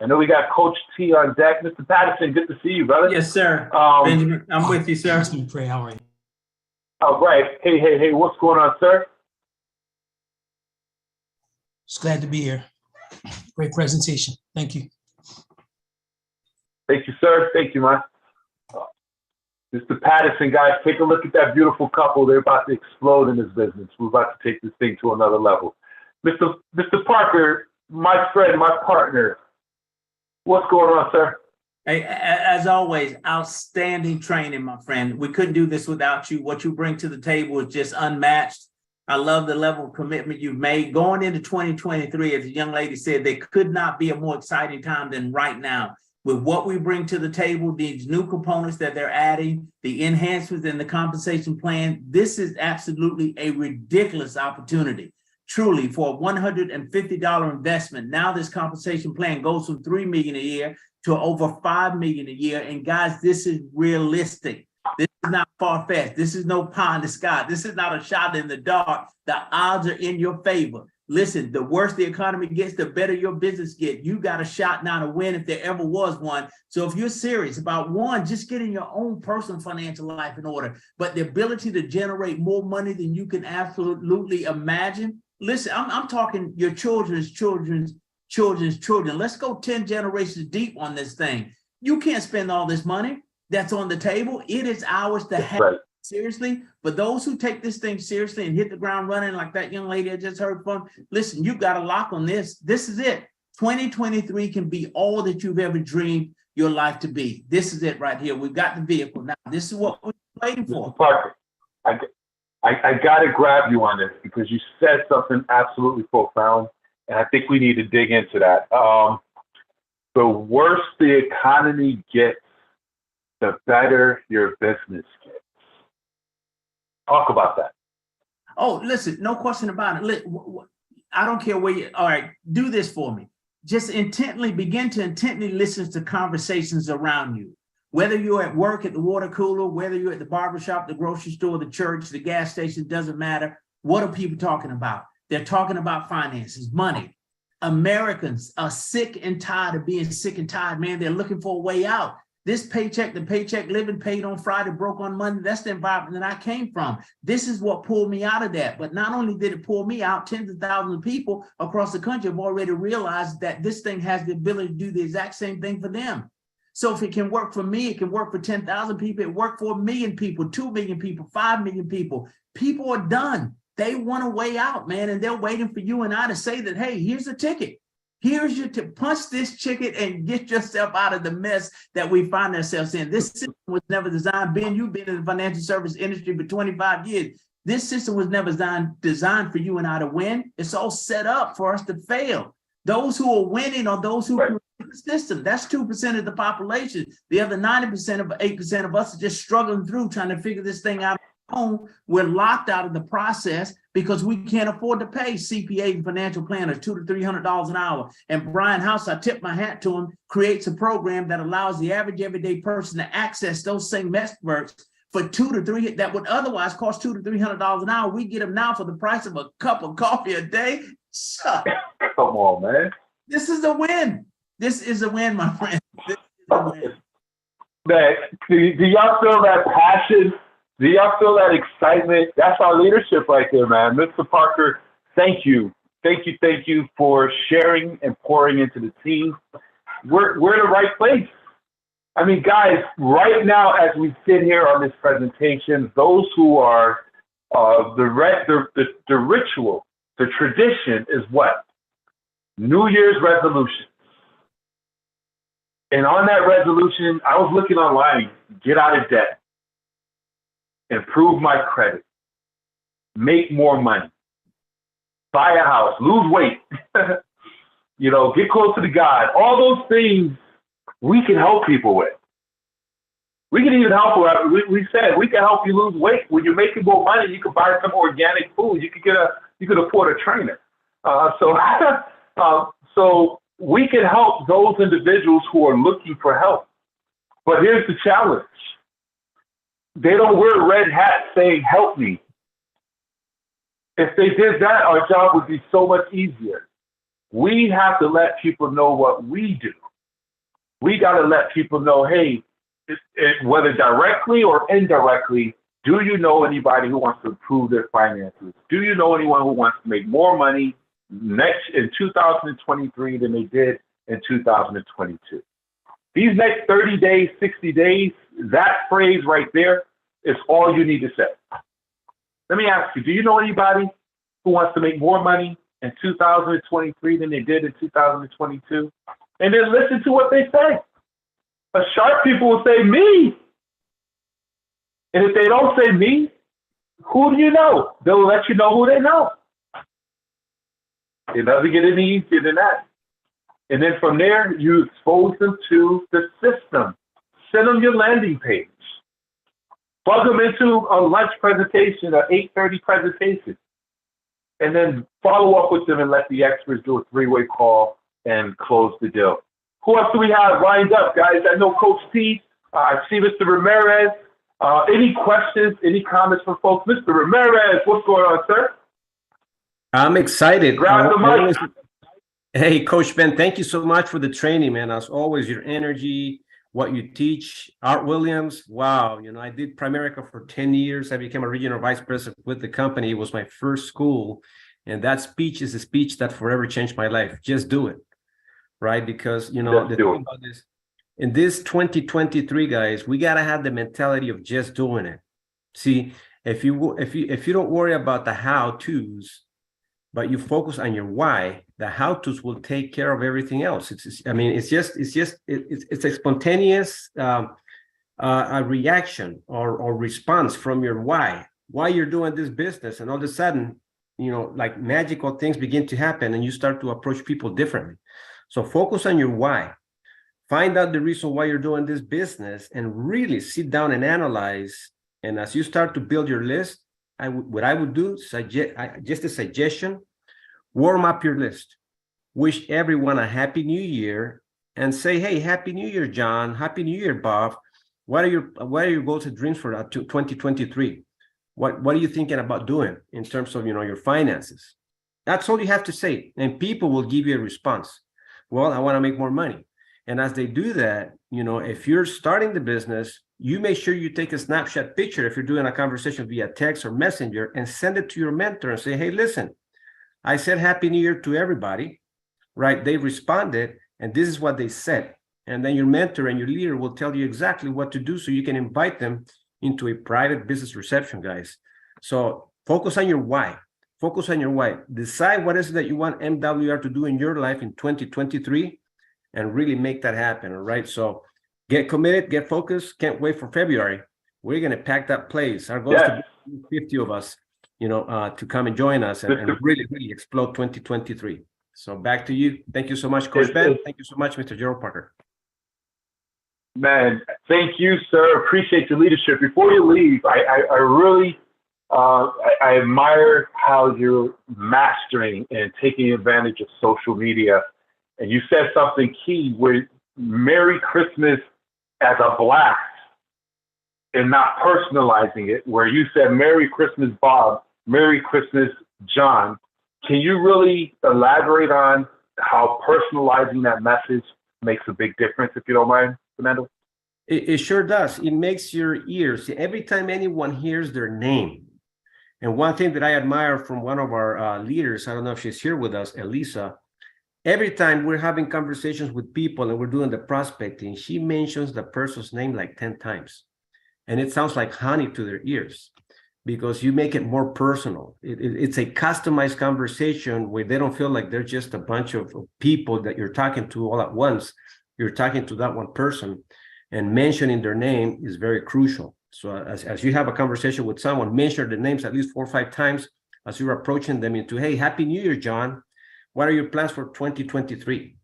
I know we got Coach T on deck. Mr. Patterson, good to see you, brother. Yes, sir. Benjamin, I'm with you, sir. Pray, how are you? All right. Hey, what's going on, sir? Just glad to be here. Great presentation. Thank you. Thank you, sir. Thank you, man. Mr. Patterson, guys, take a look at that beautiful couple. They're about to explode in this business. We're about to take this thing to another level. Mr. Parker, my friend, my partner, what's going on, sir? Hey, as always, outstanding training, my friend. We couldn't do this without you. What you bring to the table is just unmatched. I love the level of commitment you've made. Going into 2023, as the young lady said, there could not be a more exciting time than right now. With what we bring to the table, these new components that they're adding, the enhancements in the compensation plan, this is absolutely a ridiculous opportunity. Truly, for a $150 investment, now this compensation plan goes from $3 million a year to over $5 million a year. And guys, this is realistic. This is not far-fetched. This is no pie in the sky. This is not a shot in the dark. The odds are in your favor. Listen, the worse the economy gets, the better your business gets. You got a shot now to win if there ever was one. So if you're serious about, one, just getting your own personal financial life in order, but the ability to generate more money than you can absolutely imagine. Listen, I'm talking your children's children. Let's go 10 generations deep on this thing. You can't spend all this money that's on the table. It is ours to have. Right. Seriously, but those who take this thing seriously and hit the ground running like that young lady I just heard from, listen, you got a lock on this. This is it. 2023 can be all that you've ever dreamed your life to be. This is it right here. We've got the vehicle. Now, this is what we're waiting for. Mr. Parker, I got to grab you on this because you said something absolutely profound, and I think we need to dig into that. The worse the economy gets, the better your business gets. Talk about that. Oh, listen, no question about it. I don't care where you, all right, do this for me. Just begin to intently listen to conversations around you. Whether you're at work, at the water cooler, whether you're at the barbershop, the grocery store, the church, the gas station, doesn't matter. What are people talking about? They're talking about finances, money. Americans are sick and tired of being sick and tired, man. They're looking for a way out. This paycheck, the paycheck living, paid on Friday, broke on Monday. That's the environment that I came from. This is what pulled me out of that. But not only did it pull me out, tens of thousands of people across the country have already realized that this thing has the ability to do the exact same thing for them. So if it can work for me, it can work for 10,000 people. It worked for 1 million people, 2 million people, 5 million people. People are done. They want a way out, man. And they're waiting for you and I to say that, hey, here's a ticket. Here's your to punch this ticket and get yourself out of the mess that we find ourselves in. This system was never designed. Ben, you've been in the financial service industry for 25 years. This system was never designed for you and I to win. It's all set up for us to fail. Those who are winning are those who create the system. That's 2% of the population. The other 90% of 8% of us are just struggling through trying to figure this thing out. We're locked out of the process because we can't afford to pay CPA and financial planners $200 to $300 an hour. And Brian House, I tip my hat to him, creates a program that allows the average everyday person to access those same experts for $200 to $300 that would otherwise cost $200 to $300 an hour. We get them now for the price of a cup of coffee a day. Shut. Come on, man. This is a win. This is a win, my friend. This is a win. Man, do y'all feel that passion? Do y'all feel that excitement? That's our leadership right there, man. Mr. Parker, thank you. Thank you for sharing and pouring into the team. We're in the right place. I mean, guys, right now as we sit here on this presentation, those who are the ritual, the tradition is what? New Year's resolution. And on that resolution, I was looking online, get out of debt, improve my credit, make more money, buy a house, lose weight, get closer to God. All those things we can help people with. We can even help. We said we can help you lose weight. When you're making more money, you can buy some organic food. You could afford a trainer. So we can help those individuals who are looking for help. But here's the challenge. They don't wear a red hat saying, help me. If they did that, our job would be so much easier. We have to let people know what we do. We got to let people know, hey, whether directly or indirectly, do you know anybody who wants to improve their finances? Do you know anyone who wants to make more money next in 2023 than they did in 2022? These next 30 days, 60 days, that phrase right there is all you need to say. Let me ask you, do you know anybody who wants to make more money in 2023 than they did in 2022? And then listen to what they say. Sharp people will say, me. And if they don't say me, who do you know? They'll let you know who they know. It doesn't get any easier than that. And then from there, you expose them to the system. Send them your landing page. Plug them into a lunch presentation, an 8:30 presentation. And then follow up with them and let the experts do a three-way call and close the deal. Who else do we have lined up, guys? I know Coach T. I see Mr. Ramirez. Any questions, any comments from folks? Mr. Ramirez, what's going on, sir? I'm excited. Grab the mic. Hey, Coach Ben, thank you so much for the training, man. As always, your energy, what you teach. Art Williams, wow. I did Primerica for 10 years. I became a regional vice president with the company. It was my first school. And that speech is a speech that forever changed my life. Just do it, right? Because, the thing about this, in this 2023, guys, we got to have the mentality of just doing it. See, if you don't worry about the how-tos, but you focus on your why, the how-tos will take care of everything else. It's a spontaneous a reaction or response from your why. why you're doing this business. And all of a sudden, like magical things begin to happen and you start to approach people differently. So focus on your why. Find out the reason why you're doing this business and really sit down and analyze. And as you start to build your list, what I would do, just a suggestion, warm up your list. Wish everyone a happy new year and say, hey, happy new year, John. Happy new year, Bob. What are your goals and dreams for 2023? What are you thinking about doing in terms of, your finances? That's all you have to say. And people will give you a response. Well, I want to make more money. And as they do that, if you're starting the business, you make sure you take a snapshot picture if you're doing a conversation via text or messenger and send it to your mentor and say, hey, listen, I said Happy New Year to everybody, right? They responded and this is what they said. And then your mentor and your leader will tell you exactly what to do so you can invite them into a private business reception, guys. So focus on your why. Focus on your why. Decide what is it that you want MWR to do in your life in 2023 and really make that happen, all right? So get committed, get focused. Can't wait for February. We're going to pack that place. Our goal is to be 50 of us, to come and join us and really, really explode 2023. So back to you. Thank you so much, Coach Ben. Thank you so much, Mr. Gerald Parker. Man, thank you, sir. Appreciate your leadership. Before you leave, I really I admire how you're mastering and taking advantage of social media. And you said something key with Merry Christmas as a blast and not personalizing it, where you said Merry Christmas, Bob, Merry Christmas, John. Can you really elaborate on how personalizing that message makes a big difference, if you don't mind, Fernando? It sure does. It makes your ears, every time anyone hears their name. And one thing that I admire from one of our leaders, I don't know if she's here with us, Elisa, every time we're having conversations with people and we're doing the prospecting, she mentions the person's name like 10 times. And it sounds like honey to their ears because you make it more personal. It's a customized conversation where they don't feel like they're just a bunch of people that you're talking to all at once. You're talking to that one person, and mentioning their name is very crucial. So as you have a conversation with someone, mention their names at least 4 or 5 times as you're approaching them into, hey, Happy New Year, John. What are your plans for 2023?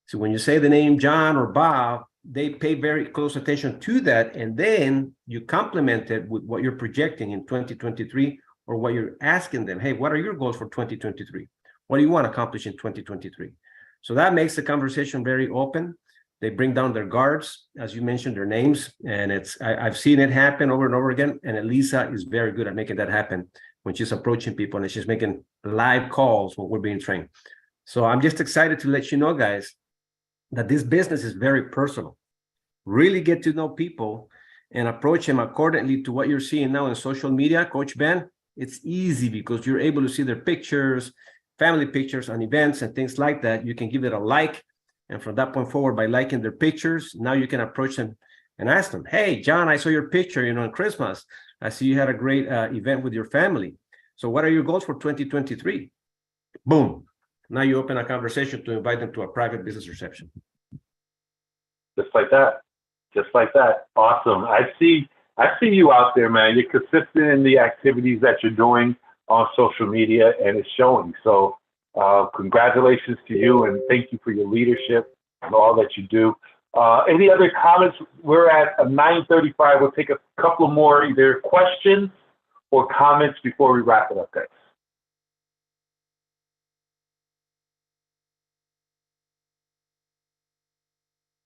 So when you say the name John or Bob, they pay very close attention to that. And then you complement it with what you're projecting in 2023 or what you're asking them. Hey, what are your goals for 2023? What do you want to accomplish in 2023? So that makes the conversation very open. They bring down their guards, as you mentioned, their names. And I've seen it happen over and over again. And Elisa is very good at making that happen when she's approaching people and she's making live calls when we're being trained. So I'm just excited to let you know, guys, that this business is very personal. Really get to know people and approach them accordingly to what you're seeing now in social media. Coach Ben, it's easy because you're able to see their pictures, family pictures on events and things like that. You can give it a like. And from that point forward, by liking their pictures, now you can approach them and ask them, hey, John, I saw your picture, on Christmas. I see you had a great event with your family. So what are your goals for 2023? Boom. Now you open a conversation to invite them to a private business reception. Just like that. Just like that. Awesome. I see you out there, man. You're consistent in the activities that you're doing on social media, and it's showing. So congratulations to you, and thank you for your leadership and all that you do. Any other comments? We're at 9:35. We'll take a couple more either questions or comments before we wrap it up, guys.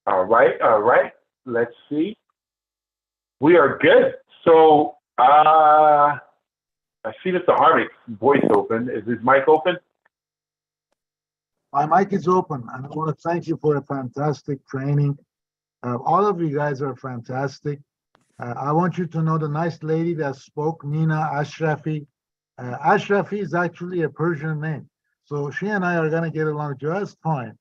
All right. Let's see. We are good. So I see Mr. Harvick's voice open. Is his mic open? My mic is open, and I want to thank you for a fantastic training. All of you guys are fantastic. I want you to know the nice lady that spoke, Nina Ashrafi. Ashrafi is actually a Persian name, so she and I are going to get along just fine.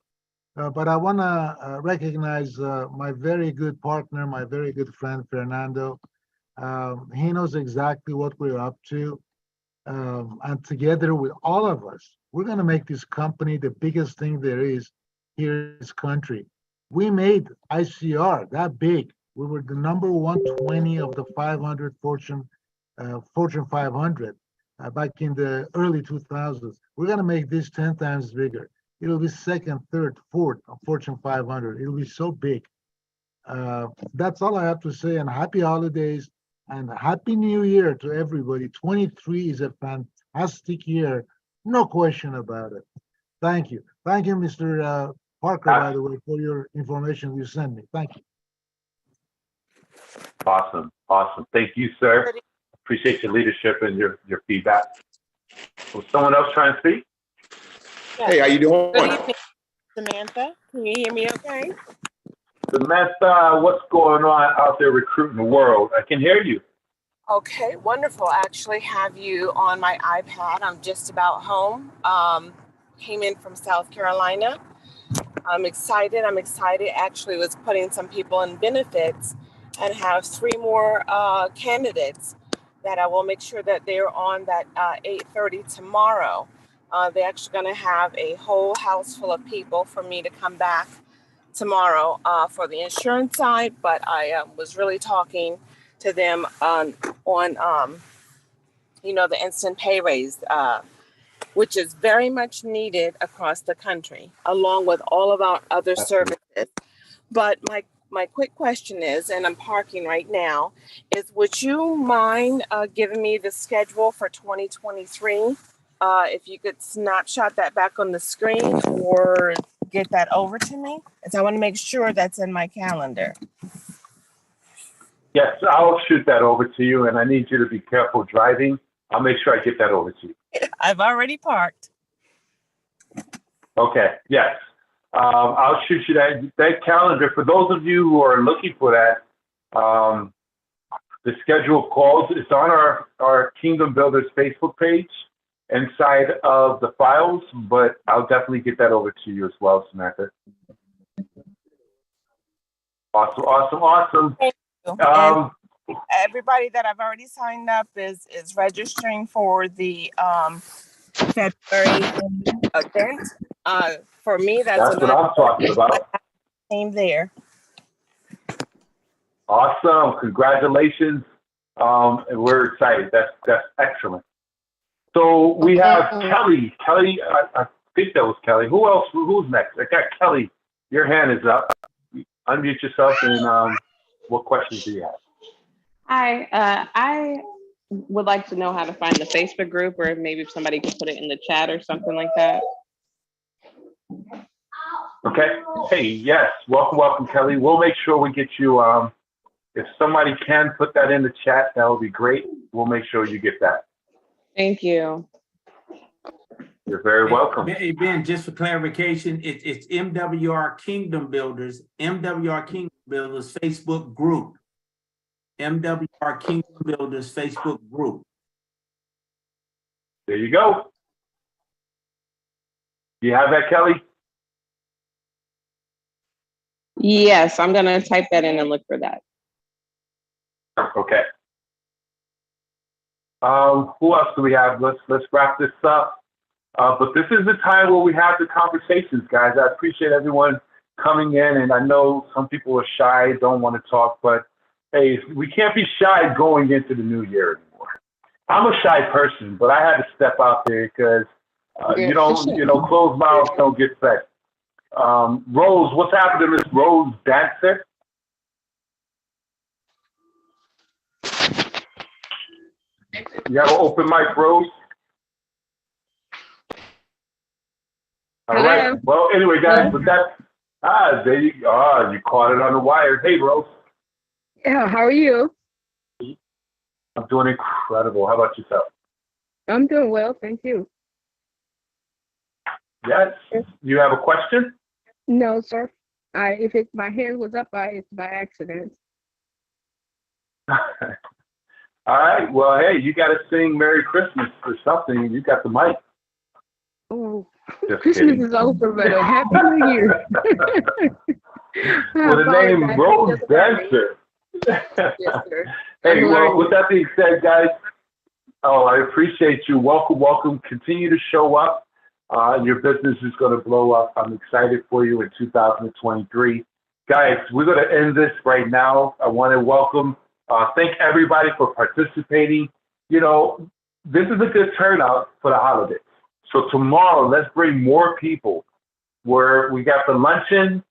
But I want to recognize my very good partner, my very good friend, Fernando. He knows exactly what we're up to. And together with all of us, we're going to make this company the biggest thing there is here in this country. We made ICR that big. We were the number 120 of the 500 Fortune Fortune 500 back in the early 2000s. We're going to make this 10 times bigger. It'll be second, third, fourth of Fortune 500. It'll be so big. That's all I have to say. And happy holidays and happy new year to everybody. 23 is a fantastic year. No question about it. Thank you. Thank you, Mr. Parker, by the way, for your information you sent me. Thank you. Awesome. Awesome. Thank you, sir. Appreciate your leadership and your feedback. Was someone else trying to speak? Hey, how you doing? Good evening, Samantha. Can you hear me okay? Samantha, what's going on out there recruiting the world? I can hear you. Okay, wonderful. I actually have you on my iPad. I'm just about home. Came in from South Carolina. I'm excited. Actually was putting some people in benefits and have 3 more candidates that I will make sure that they're on that 8:30 tomorrow. They're actually going to have a whole house full of people for me to come back tomorrow for the insurance side, but I was really talking to them on the instant pay raise, which is very much needed across the country, along with all of our other services. But my quick question is, and I'm parking right now, is would you mind giving me the schedule for 2023? If you could snapshot that back on the screen or get that over to me, as I want to make sure that's in my calendar. Yes, I'll shoot that over to you, and I need you to be careful driving. I'll make sure I get that over to you. I've already parked. Okay, yes. I'll shoot you that calendar. For those of you who are looking for that, the schedule of calls is on our Kingdom Builders Facebook page inside of the files, but I'll definitely get that over to you as well, Samantha. Awesome. Thank you. Everybody that I've already signed up is registering for the February event. For me, that's what I'm talking about. Same there. Awesome. Congratulations. And we're excited. That's excellent. So we have Kelly. Kelly, I think that was Kelly. Who else? Who's next? I got Kelly. Your hand is up. Unmute yourself and what questions do you have? Hi, I would like to know how to find the Facebook group, or maybe if somebody could put it in the chat or something like that. Okay. Hey, yes. Welcome, Kelly. We'll make sure we get you, if somebody can put that in the chat, that would be great. We'll make sure you get that. Thank you. You're very welcome. Hey, Ben, just for clarification, it's MWR Kingdom Builders Facebook group. MWR Kingdom Builders Facebook group. There you go. You have that, Kelly? Yes, I'm gonna type that in and look for that. Okay. Who else do we have? Let's wrap this up. But this is the time where we have the conversations, guys. I appreciate everyone coming in, and I know some people are shy, don't want to talk, but hey, we can't be shy going into the new year anymore. I'm a shy person, but I had to step out there because closed mouths don't get fed. Rose, what's happened to Miss Rose Dancer? You have an open mic, Rose? All right. Well, anyway, guys, but there you go. You caught it on the wire. Hey, Rose. Yeah, how are you? I'm doing incredible. How about yourself? I'm doing well, thank you. Yes. You have a question? No, sir. If my hand was up, it's by accident. All right. Well, hey, you got to sing Merry Christmas or something. You got the mic. Oh, Just Christmas kidding. is over, but a Happy New Year. With the name Rose Dancer. Yes, sir. Hey, well, with that being said, guys, I appreciate you. Welcome. Continue to show up. Your business is going to blow up. I'm excited for you in 2023. Guys, we're going to end this right now. I want to thank everybody for participating. this is a good turnout for the holidays. So tomorrow, let's bring more people. Where we got the luncheon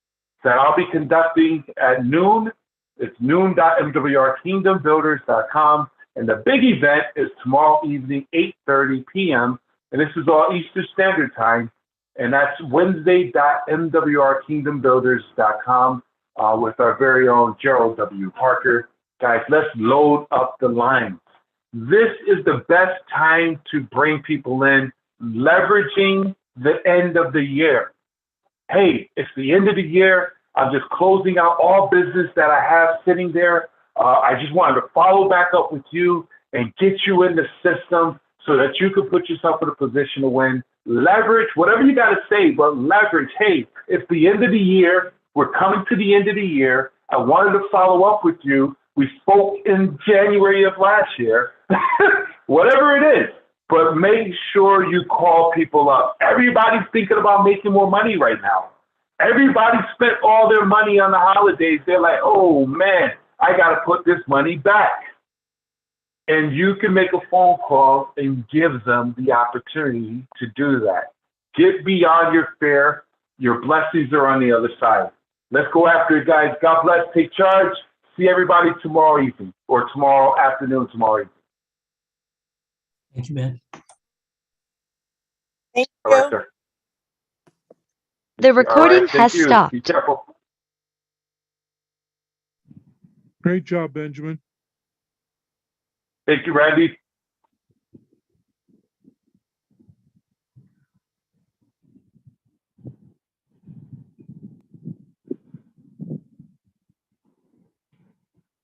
that I'll be conducting at noon. It's noon.mwrkingdombuilders.com. And the big event is tomorrow evening, 8:30 p.m. And this is all Eastern Standard Time. And that's Wednesday.mwrkingdombuilders.com with our very own Gerald W. Parker. Guys, let's load up the lines. This is the best time to bring people in, leveraging the end of the year. Hey, it's the end of the year. I'm just closing out all business that I have sitting there. I just wanted to follow back up with you and get you in the system so that you can put yourself in a position to win. Leverage, whatever you got to say, but leverage. Hey, it's the end of the year. We're coming to the end of the year. I wanted to follow up with you. We spoke in January of last year. Whatever it is. But make sure you call people up. Everybody's thinking about making more money right now. Everybody spent all their money on the holidays. They're like, oh man, I got to put this money back. And you can make a phone call and give them the opportunity to do that. Get beyond your fear. Your blessings are on the other side. Let's go after it, guys. God bless. Take charge. See everybody tomorrow evening or tomorrow afternoon, tomorrow evening. Thank you, Ben. Thank All right, sir. The recording has Thank you. stopped. Be careful. Great job, Benjamin. Thank you, Randy.